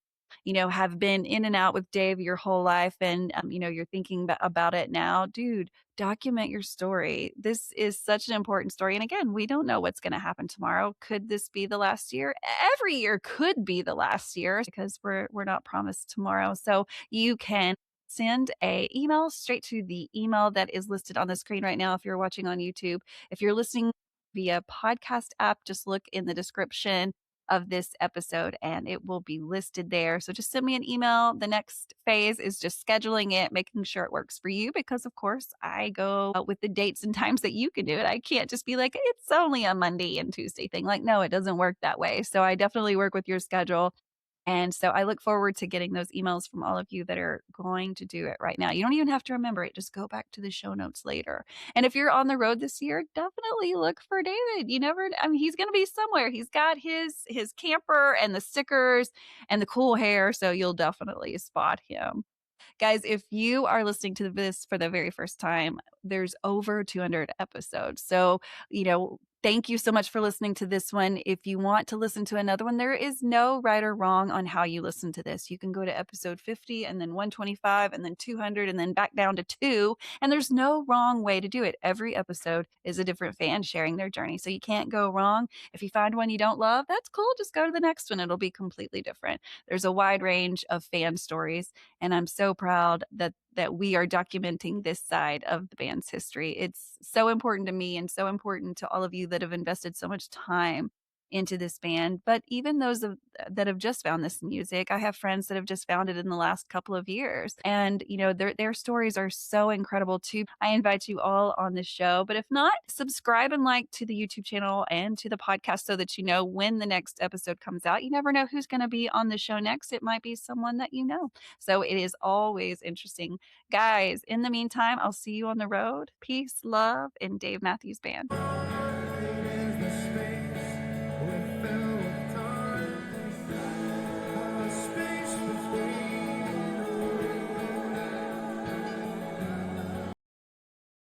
have been in and out with Dave your whole life, and you're thinking about it now, dude, document your story. This is such an important story. And again, we don't know what's going to happen tomorrow. Could this be the last year? Every year could be the last year, because we're not promised tomorrow. So you can send a email straight to the email that is listed on the screen right now if you're watching on YouTube. If you're listening via podcast app, just look in the description. of this episode and it will be listed there. So just send me an email. The next phase is just scheduling it, making sure it works for you because, of course, I go with the dates and times that you can do it. I can't just be like, it's only a Monday and Tuesday thing. Like, no, it doesn't work that way. So I definitely work with your schedule. And so I look forward to getting those emails from all of you that are going to do it right now. You don't even have to remember it. Just go back to the show notes later. And if you're on the road this year, definitely look for David. You never, I mean, he's going to be somewhere. He's got his camper and the stickers and the cool hair. So you'll definitely spot him. Guys, if you are listening to this for the very first time, there's over 200 episodes. So, thank you so much for listening to this one. If you want to listen to another one, there is no right or wrong on how you listen to this. You can go to episode 50 and then 125 and then 200 and then back down to 2. And there's no wrong way to do it. Every episode is a different fan sharing their journey. So you can't go wrong. If you find one you don't love, that's cool. Just go to the next one. It'll be completely different. There's a wide range of fan stories. And I'm so proud that we are documenting this side of the band's history. It's so important to me and so important to all of you that have invested so much time into this band. But even those that have just found this music, I have friends that have just found it in the last couple of years. And, their stories are so incredible too. I invite you all on the show. But if not, subscribe and like to the YouTube channel and to the podcast so that you know when the next episode comes out. You never know who's going to be on the show next. It might be someone that you know. So it is always interesting. Guys, in the meantime, I'll see you on the road. Peace, love, and Dave Matthews Band.